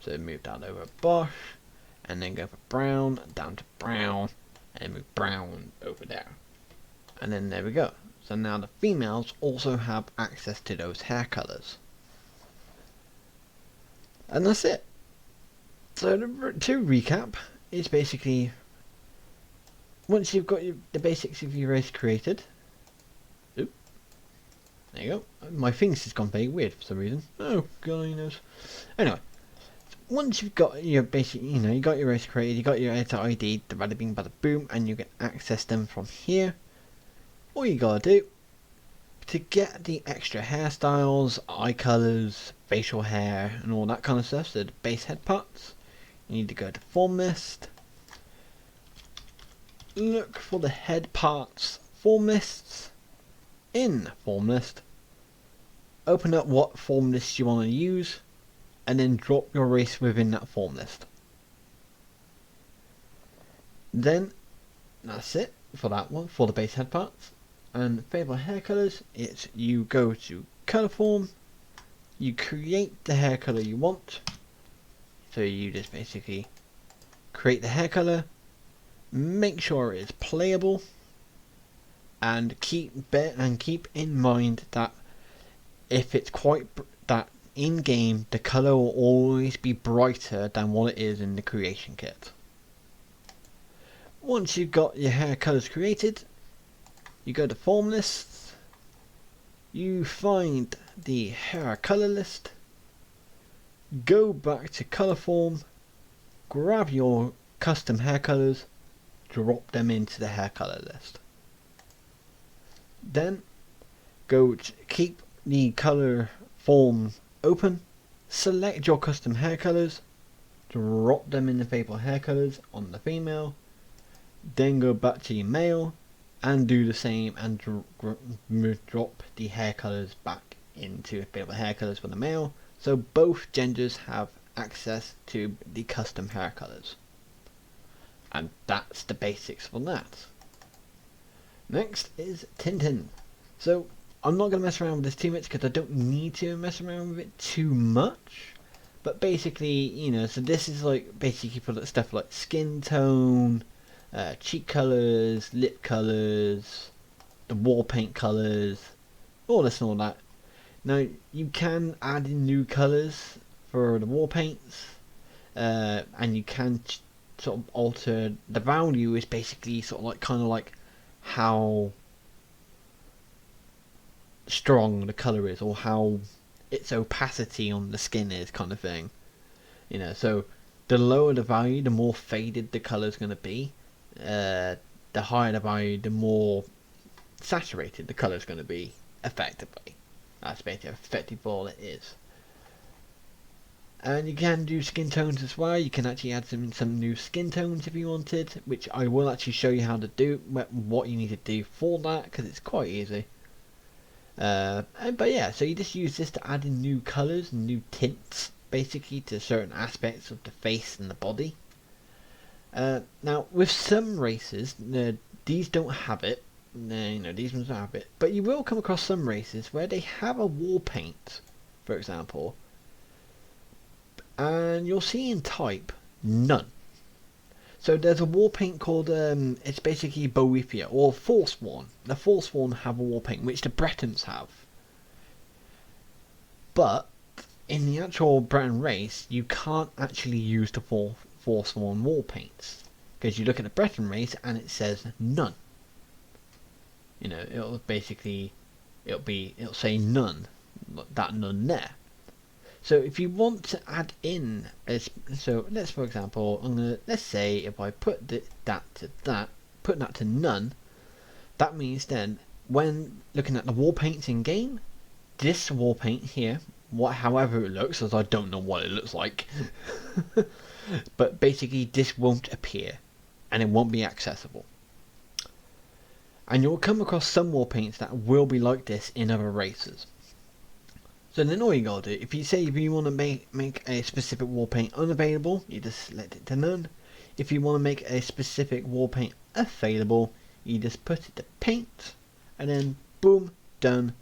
So move down over Bosch, and then go for brown, down to brown, and move brown over there. And then there we go. So now the females also have access to those hair colors. And that's it. So to recap, it's basically, once you've got the basics of your race created, there you go. My thing's just gone very weird for some reason. Oh, God knows. Anyway, once you've got your basic, you got your race created, you got your editor ID, the bada bing bada boom, and you can access them from here. All you gotta do to get the extra hairstyles, eye colors, facial hair, and all that kind of stuff, so the base head parts, you need to go to form list. Look for the head parts form lists. In form list, open up what form list you want to use, and then drop your race within that form list. Then that's it for that one, for the base head parts. And favorite hair colors, it's you go to color form, you create the hair color you want. So you just basically create the hair color, make sure it's playable, and keep in mind that if it's that in game, the color will always be brighter than what it is in the creation kit. Once you've got your hair colors created, you go to form lists, you find the hair color list, go back to color form, grab your custom hair colors, drop them into the hair color list. Then go to keep the color form open, select your custom hair colors, drop them in the favorable hair colors on the female, then go back to your male and do the same and drop the hair colors back into favorable hair colors for the male, so both genders have access to the custom hair colors. And that's the basics for that. Next is Tinting. So I'm not going to mess around with this too much because I don't need to mess around with it too much. But basically, so this is like basically for stuff like skin tone, cheek colors, lip colors, the wall paint colors, all this and all that. Now you can add in new colors for the wall paints, and you can sort of alter the value. Is basically sort of like kind of like how strong the color is or how its opacity on the skin is, kind of thing. So the lower the value, the more faded the color is going to be. The higher the value, the more saturated the color is going to be, effectively. That's basically effectively all it is. And you can do skin tones as well. You can actually add some new skin tones if you wanted, which I will actually show you how to do, what you need to do for that, because it's quite easy. But yeah, so you just use this to add in new colours and new tints, basically, to certain aspects of the face and the body. Now, with some races, these don't have it. These ones don't have it. But you will come across some races where they have a wall paint, for example, and you'll see in type none. So there's a war paint called, it's basically Boethia, or Forsworn. The Forsworn have a war paint, which the Bretons have. But, in the actual Breton race, you can't actually use the Forsworn war paints. Because you look at the Breton race, and it says none. You know, it'll say none, that none there. So if you want to add in, so let's for example, let's say if I put that to none, that means then when looking at the war paints in game, this war paint here, however it looks, as I don't know what it looks like, but basically this won't appear, and it won't be accessible. And you'll come across some war paints that will be like this in other races. So then all you gotta do, if you want to make a specific war paint unavailable, you just select it to none. If you want to make a specific war paint available, you just put it to paint, and then boom, done.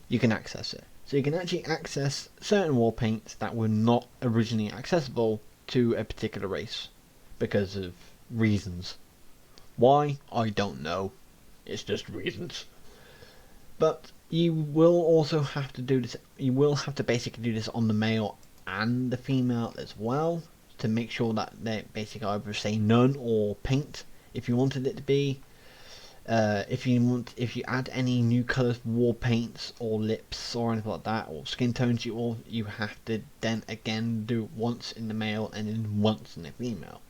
You can access it. So you can actually access certain war paints that were not originally accessible to a particular race because of reasons. Why? I don't know. It's just reasons. But you will also have to do this. You will have to basically do this on the male and the female as well, to make sure that they basically either say none or paint if you wanted it to be. If you add any new colours, war paints or lips or anything like that, or skin tones, you have to then again do it once in the male and then once in the female.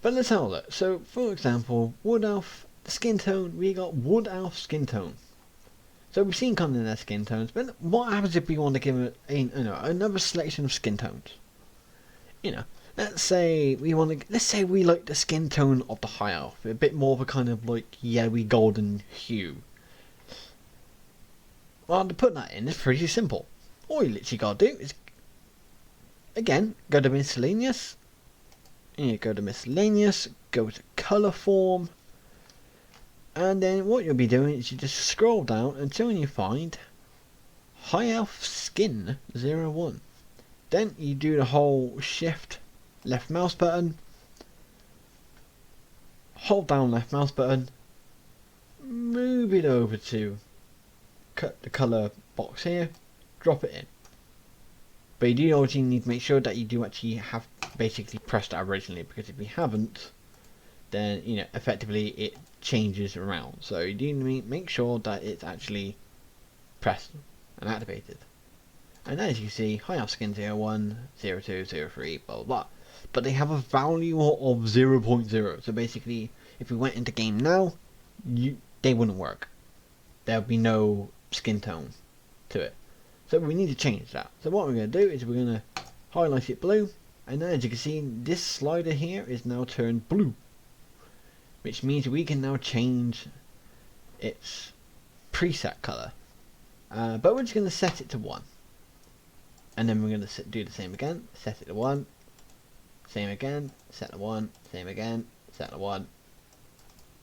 But let's have a look. So for example, Wood Elf skin tone, we got Wood Elf skin tone. So we've seen kind of their skin tones, but what happens if we want to give it another selection of skin tones? Let's say we like the skin tone of the High Elf, a bit more of a kind of like yellowy golden hue. Well, to put that in is pretty simple. All you literally gotta do is, again, go to miscellaneous. Go to colour form. And then what you'll be doing is you just scroll down until you find High Elf Skin 01. Then you do the whole shift left mouse button, hold down left mouse button, move it over to cut the colour box here, drop it in. But you do also need to make sure that you do actually have basically pressed that originally, because if you haven't, then effectively it changes around. So you do need to make sure that it's actually pressed and activated. And as you can see, High Elf Skin 01, 02, 03, blah blah blah. But they have a value of 0.0. So basically, if we went into game now, they wouldn't work. There would be no skin tone to it. So we need to change that. So what we're going to do is we're going to highlight it blue. And then as you can see, this slider here is now turned blue, which means we can now change its preset color. But we're just going to set it to 1. And then we're going to do the same again, set it to 1, same again, set to 1, same again, set to 1,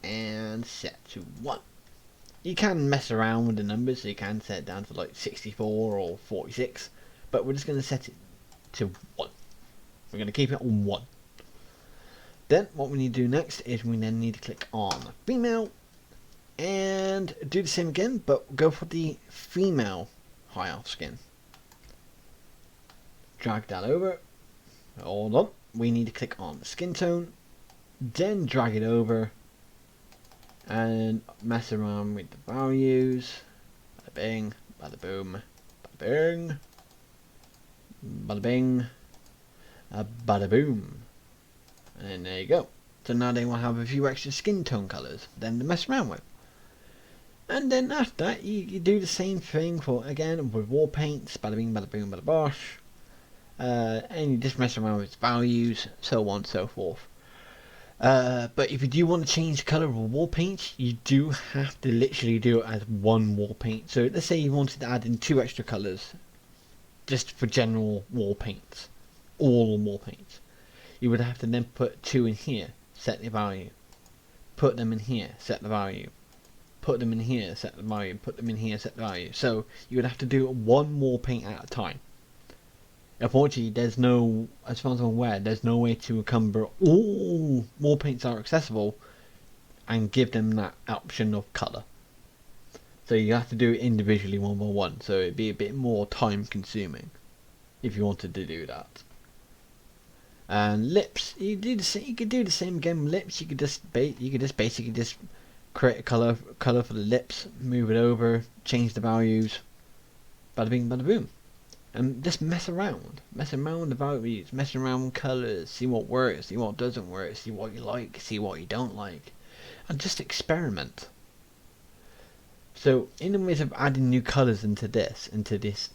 and set to 1. You can mess around with the numbers, so you can set it down to like 64 or 46, but we're just going to set it to 1. We're going to keep it on 1. Then what we need to do next is we then need to click on female and do the same again, but go for the female High Elf skin. Drag that over. Hold on. We need to click on the skin tone, then drag it over and mess around with the values. Bada bing, bada boom, bada bing, bada bing, bada boom. And there you go. So now they will have a few extra skin tone colours then to mess around with. And then after that, you do the same thing again with war paints, bada bing, bada boom, bada bosh. And you just mess around with its values, so on and so forth. But if you do want to change the colour of a war paint, you do have to literally do it as one war paint. So let's say you wanted to add in 2 extra colours, just for general war paints, all war paints. You would have to then put 2 in here, set the value. Put them in here, set the value. Put them in here, set the value. Put them in here, set the value. So you would have to do 1 war paint at a time. Unfortunately, there's no, as far as I'm aware, there's no way to encumber all more paints are accessible and give them that option of colour. So you have to do it individually one by one, so it'd be a bit more time consuming if you wanted to do that. And lips, you could do the same again with lips. You could just basically just create a color for the lips, move it over, change the values, bada bing bada boom, and just mess around with the values, mess around with colors, see what works, see what doesn't work, see what you like, see what you don't like, and just experiment. So in the ways of adding new colors into this,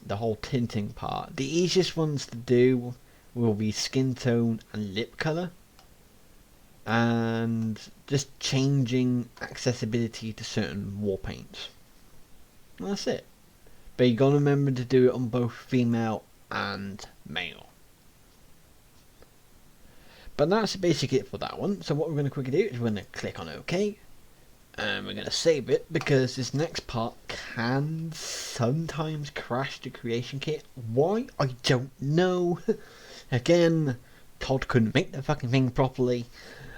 the whole tinting part, the easiest ones to do will be skin tone and lip color, and just changing accessibility to certain war paints. And that's it. But you gotta remember to do it on both female and male. But that's basically it for that one. So what we're gonna quickly do is we're gonna click on OK, and we're gonna save it because this next part can sometimes crash the creation kit. Why? I don't know. Again, Todd couldn't make the fucking thing properly.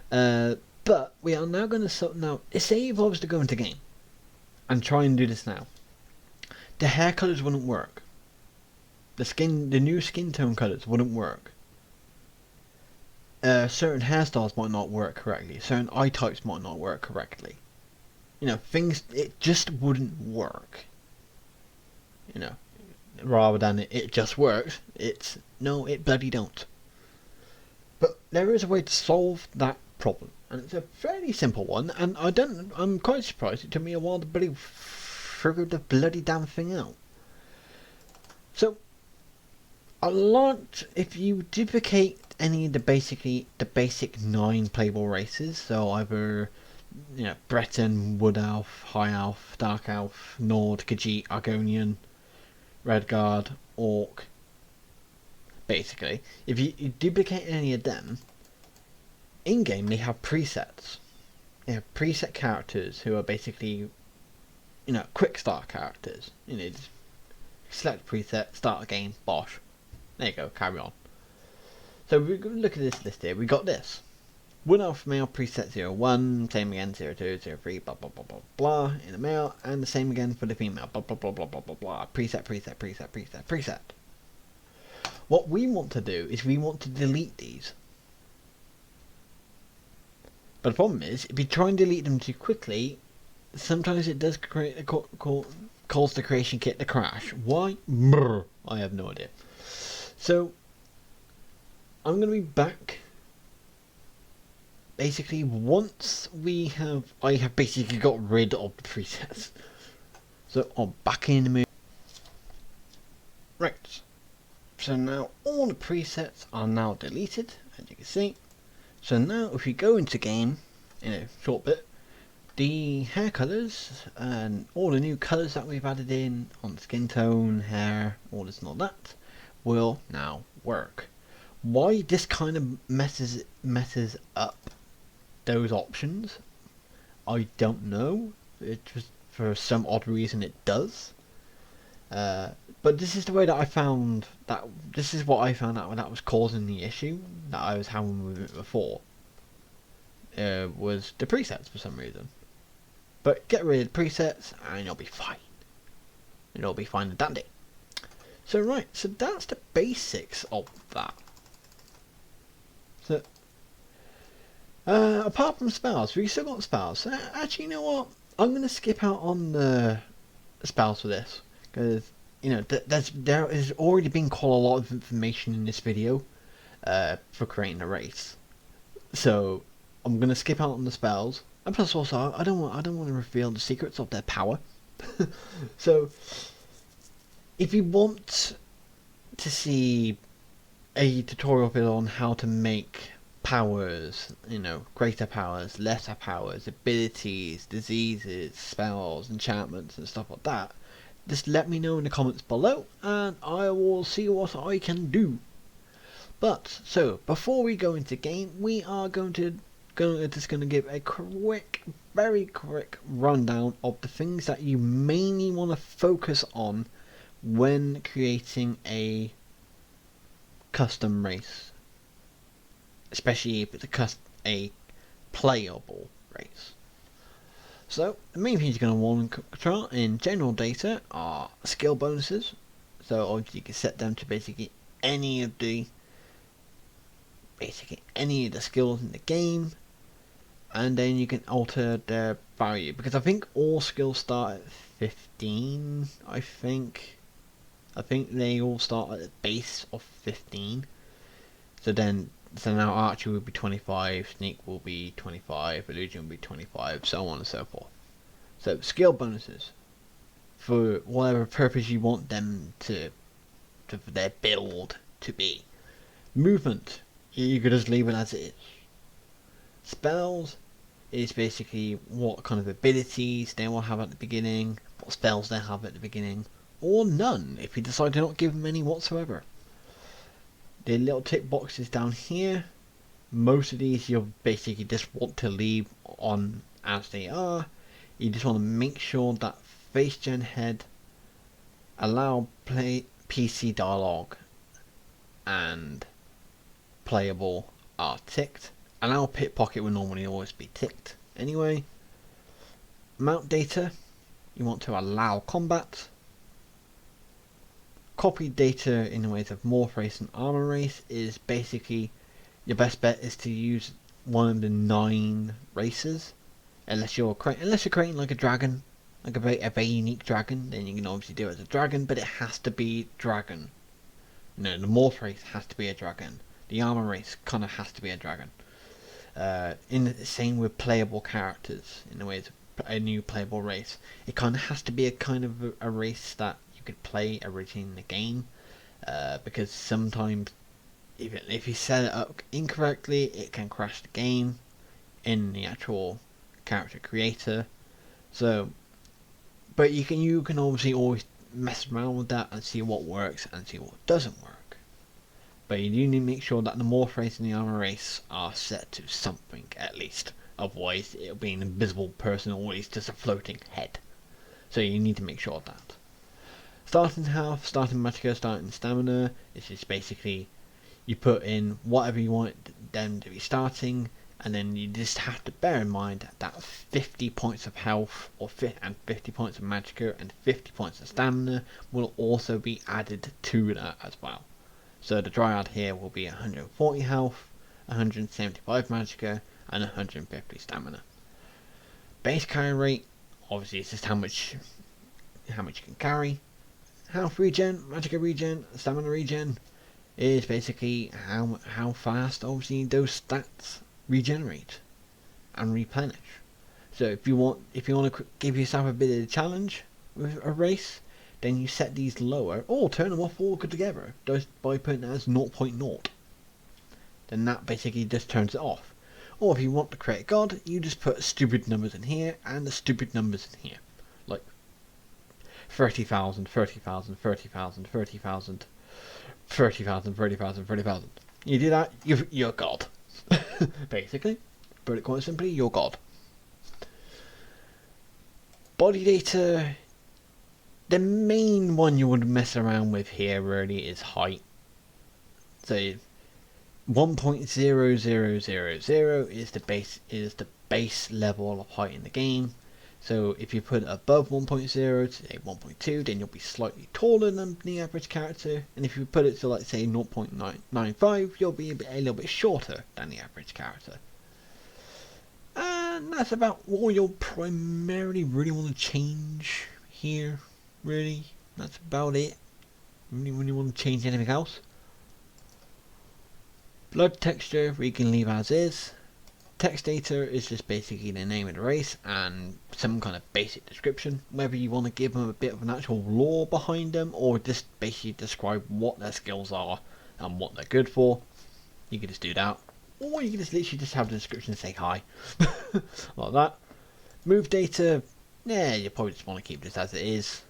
But we are now going to now. Say if I was to go into game and try and do this now, the hair colors wouldn't work. The new skin tone colors wouldn't work. Certain hairstyles might not work correctly. Certain eye types might not work correctly. You know, things, it just wouldn't work. You know, rather than it just works, it's no, it bloody don't. But there is a way to solve that problem, and it's a fairly simple one. And I'm quite surprised it took me a while to figure the bloody damn thing out. So, if you duplicate any of the basic 9 playable races, so either Breton, Wood Elf, High Elf, Dark Elf, Nord, Khajiit, Argonian, Redguard, Orc. Basically, if you duplicate any of them, in game they have presets. They have preset characters who are basically, quick start characters. Just select preset, start a game, bosh. There you go, carry on. So we look at this list here. We got this. Wood Elf male preset 01, same again 02, 03, blah blah blah blah blah in the male, and the same again for the female, blah blah blah blah blah blah blah. Preset. What we want to do is we want to delete these. But the problem is, if you try and delete them too quickly, sometimes it does cause the creation kit to crash. Why? Brr, I have no idea. So, I'm going to be back. Basically, once I have basically got rid of the presets. So, I'm back in the mood. Right. So now all the presets are now deleted, as you can see. So now if you go into game, in a short bit, the hair colours and all the new colours that we've added in on skin tone, hair, all this and all that, will now work. Why this kind of messes up those options, I don't know. It just, for some odd reason, it does. But this is the way that I found that. This is what I found out when that was causing the issue that I was having with it before. Was the presets for some reason. But get rid of the presets and you'll be fine. It'll be fine and dandy. So right, so that's the basics of that. So apart from spells, we still got spells. Actually, you know what? I'm going to skip out on the spells for this because there has already been quite a lot of information in this video for creating a race. So I'm going to skip out on the spells, and plus also I don't want to reveal the secrets of their power. So if you want to see a tutorial video on how to make powers, greater powers, lesser powers, abilities, diseases, spells, enchantments and stuff like that, just let me know in the comments below and I will see what I can do. But so before we go into game, we are going to give a very quick rundown of the things that you mainly want to focus on when creating a custom race, especially if it's a playable race. So the main things you're going to want to control in general data are skill bonuses. So obviously you can set them to basically any of the skills in the game, and then you can alter their value, because I think all skills start at 15. I think they all start at the base of 15. So now archery will be 25, sneak will be 25, illusion will be 25, so on and so forth. So skill bonuses for whatever purpose you want them to for their build to be. Movement, you could just leave it as it is. Spells is basically what kind of abilities they will have at the beginning, what spells they have at the beginning, or none if you decide to not give them any whatsoever. The little tick boxes down here, most of these you'll basically just want to leave on as they are. You just want to make sure that face gen head, allow play PC dialogue, and playable are ticked. Allow pickpocket will normally always be ticked anyway. Mount data, you want to allow combat. Copy data in the ways of morph race and armor race is basically your best bet is to use one of the 9 races, unless you're creating like a dragon, like a very unique dragon. Then you can obviously do it as a dragon, but it has to be dragon. No, the morph race has to be a dragon. The armor race kind of has to be a dragon. In the same with playable characters, in the way it's a new playable race, it kind of has to be a race that you could play originally in the game, because sometimes if you set it up incorrectly, it can crash the game in the actual character creator. So, but you can obviously always mess around with that and see what works and see what doesn't work. But you do need to make sure that the morph race and the armor race are set to something at least. Otherwise, it'll be an invisible person, or at least just a floating head. So you need to make sure of that. Starting health, starting magicka, starting stamina. This is basically you put in whatever you want them to be starting, and then you just have to bear in mind that 50 points of health and 50 points of magicka and 50 points of stamina will also be added to that as well. So the Dryad here will be 140 health, 175 magicka, and 150 stamina. Base carry rate, obviously it's just how much you can carry. Health regen, magicka regen, stamina regen is basically how fast obviously those stats regenerate and replenish. So if you want to give yourself a bit of a challenge with a race, then you set these lower, or turn them off altogether, just by putting it as 0.0. Then that basically just turns it off. Or if you want to create a god, you just put stupid numbers in here and the stupid numbers in here. Like 30,000, 30,000, 30,000, 30,000, 30,000, 30,000, 30,000. You do that, you're god. Basically. Put it quite simply, you're god. Body data. The main one you would mess around with here really is height. So 1.0000 is the base level of height in the game. So if you put it above 1.0 to say 1.2, then you'll be slightly taller than the average character. And if you put it to like say 0.995, you'll be a little bit shorter than the average character. And that's about all you'll primarily really want to change here. Really, that's about it. Really want to change anything else? Blood texture we can leave as is. Text data is just basically the name of the race and some kind of basic description. Whether you want to give them a bit of an actual lore behind them, or just basically describe what their skills are and what they're good for, you can just do that. Or you can just literally just have the description and say hi. Like that. Move data, yeah, you probably just want to keep this as it is.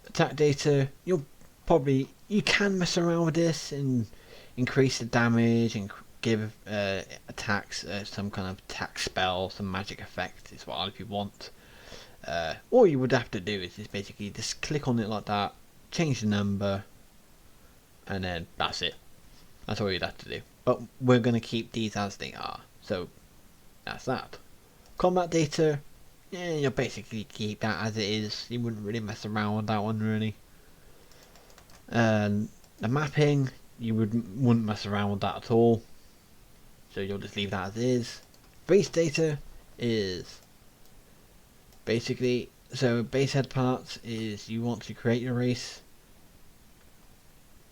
Attack data, you can mess around with this and increase the damage and give attacks some kind of attack spell, some magic effect as well if you want. All you would have to do is just basically just click on it like that, change the number, and then that's it. That's all you'd have to do. But we're going to keep these as they are, so that's that. Combat data, yeah, you'll basically keep that as it is. You wouldn't really mess around with that one really. The mapping, you wouldn't mess around with that at all, so you'll just leave that as is. Base data is basically, so base head parts is you want to create your race,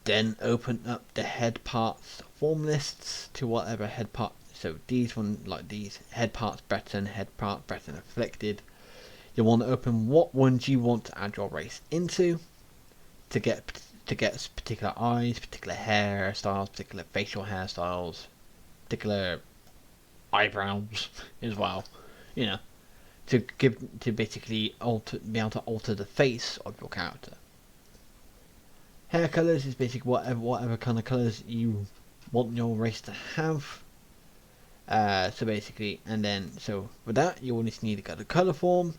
then open up the head parts form lists to whatever head part. So these one, like these head parts Breton, head part Breton afflicted. You want to open what ones you want to add your race into to get particular eyes, particular hairstyles, particular facial hairstyles, particular eyebrows as well. You know, to basically be able to alter the face of your character. Hair colours is basically whatever kind of colours you want your race to have. So basically, and then so with that, you will just need to go to colour form,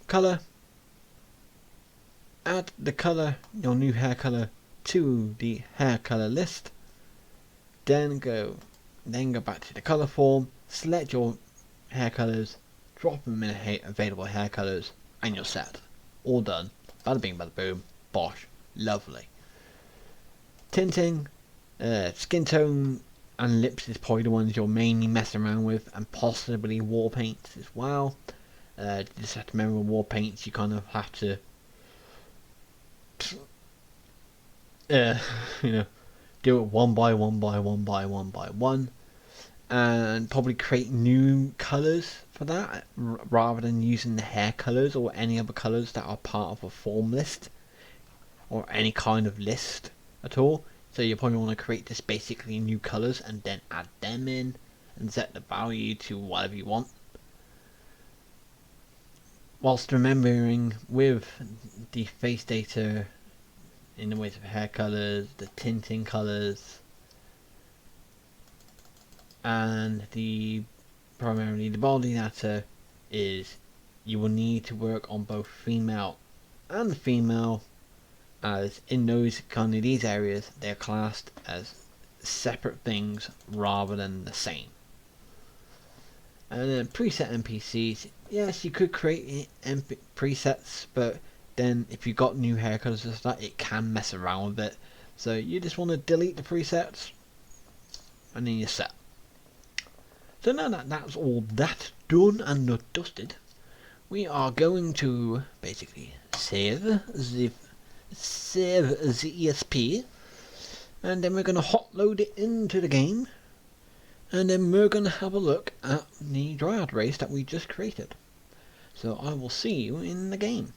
colour, add the colour, your new hair colour to the hair colour list. Then go back to the colour form, select your hair colours, drop them in available hair colours, and you're set. All done. Bada bing, bada boom, bosh, lovely. Tinting, skin tone and lips is probably the ones you're mainly messing around with, and possibly war paints as well. You just have to remember war paints, you kind of have to you know, do it one by one, and probably create new colours for that rather than using the hair colours or any other colours that are part of a form list or any kind of list at all. So you probably want to create just basically new colours and then add them in and set the value to whatever you want. Whilst remembering with the face data in the ways of hair colours, the tinting colours, and primarily the body data is you will need to work on both female and female, as in these areas they're classed as separate things rather than the same. And then preset NPCs, yes, you could create presets, but then if you've got new hair colours and stuff, it can mess around with it. So you just want to delete the presets and then you're set. So now that that's all that done and dusted, we are going to basically save the ESP, and then we're going to hot load it into the game, and then we're going to have a look at the Dryad race that we just created. So I will see you in the game.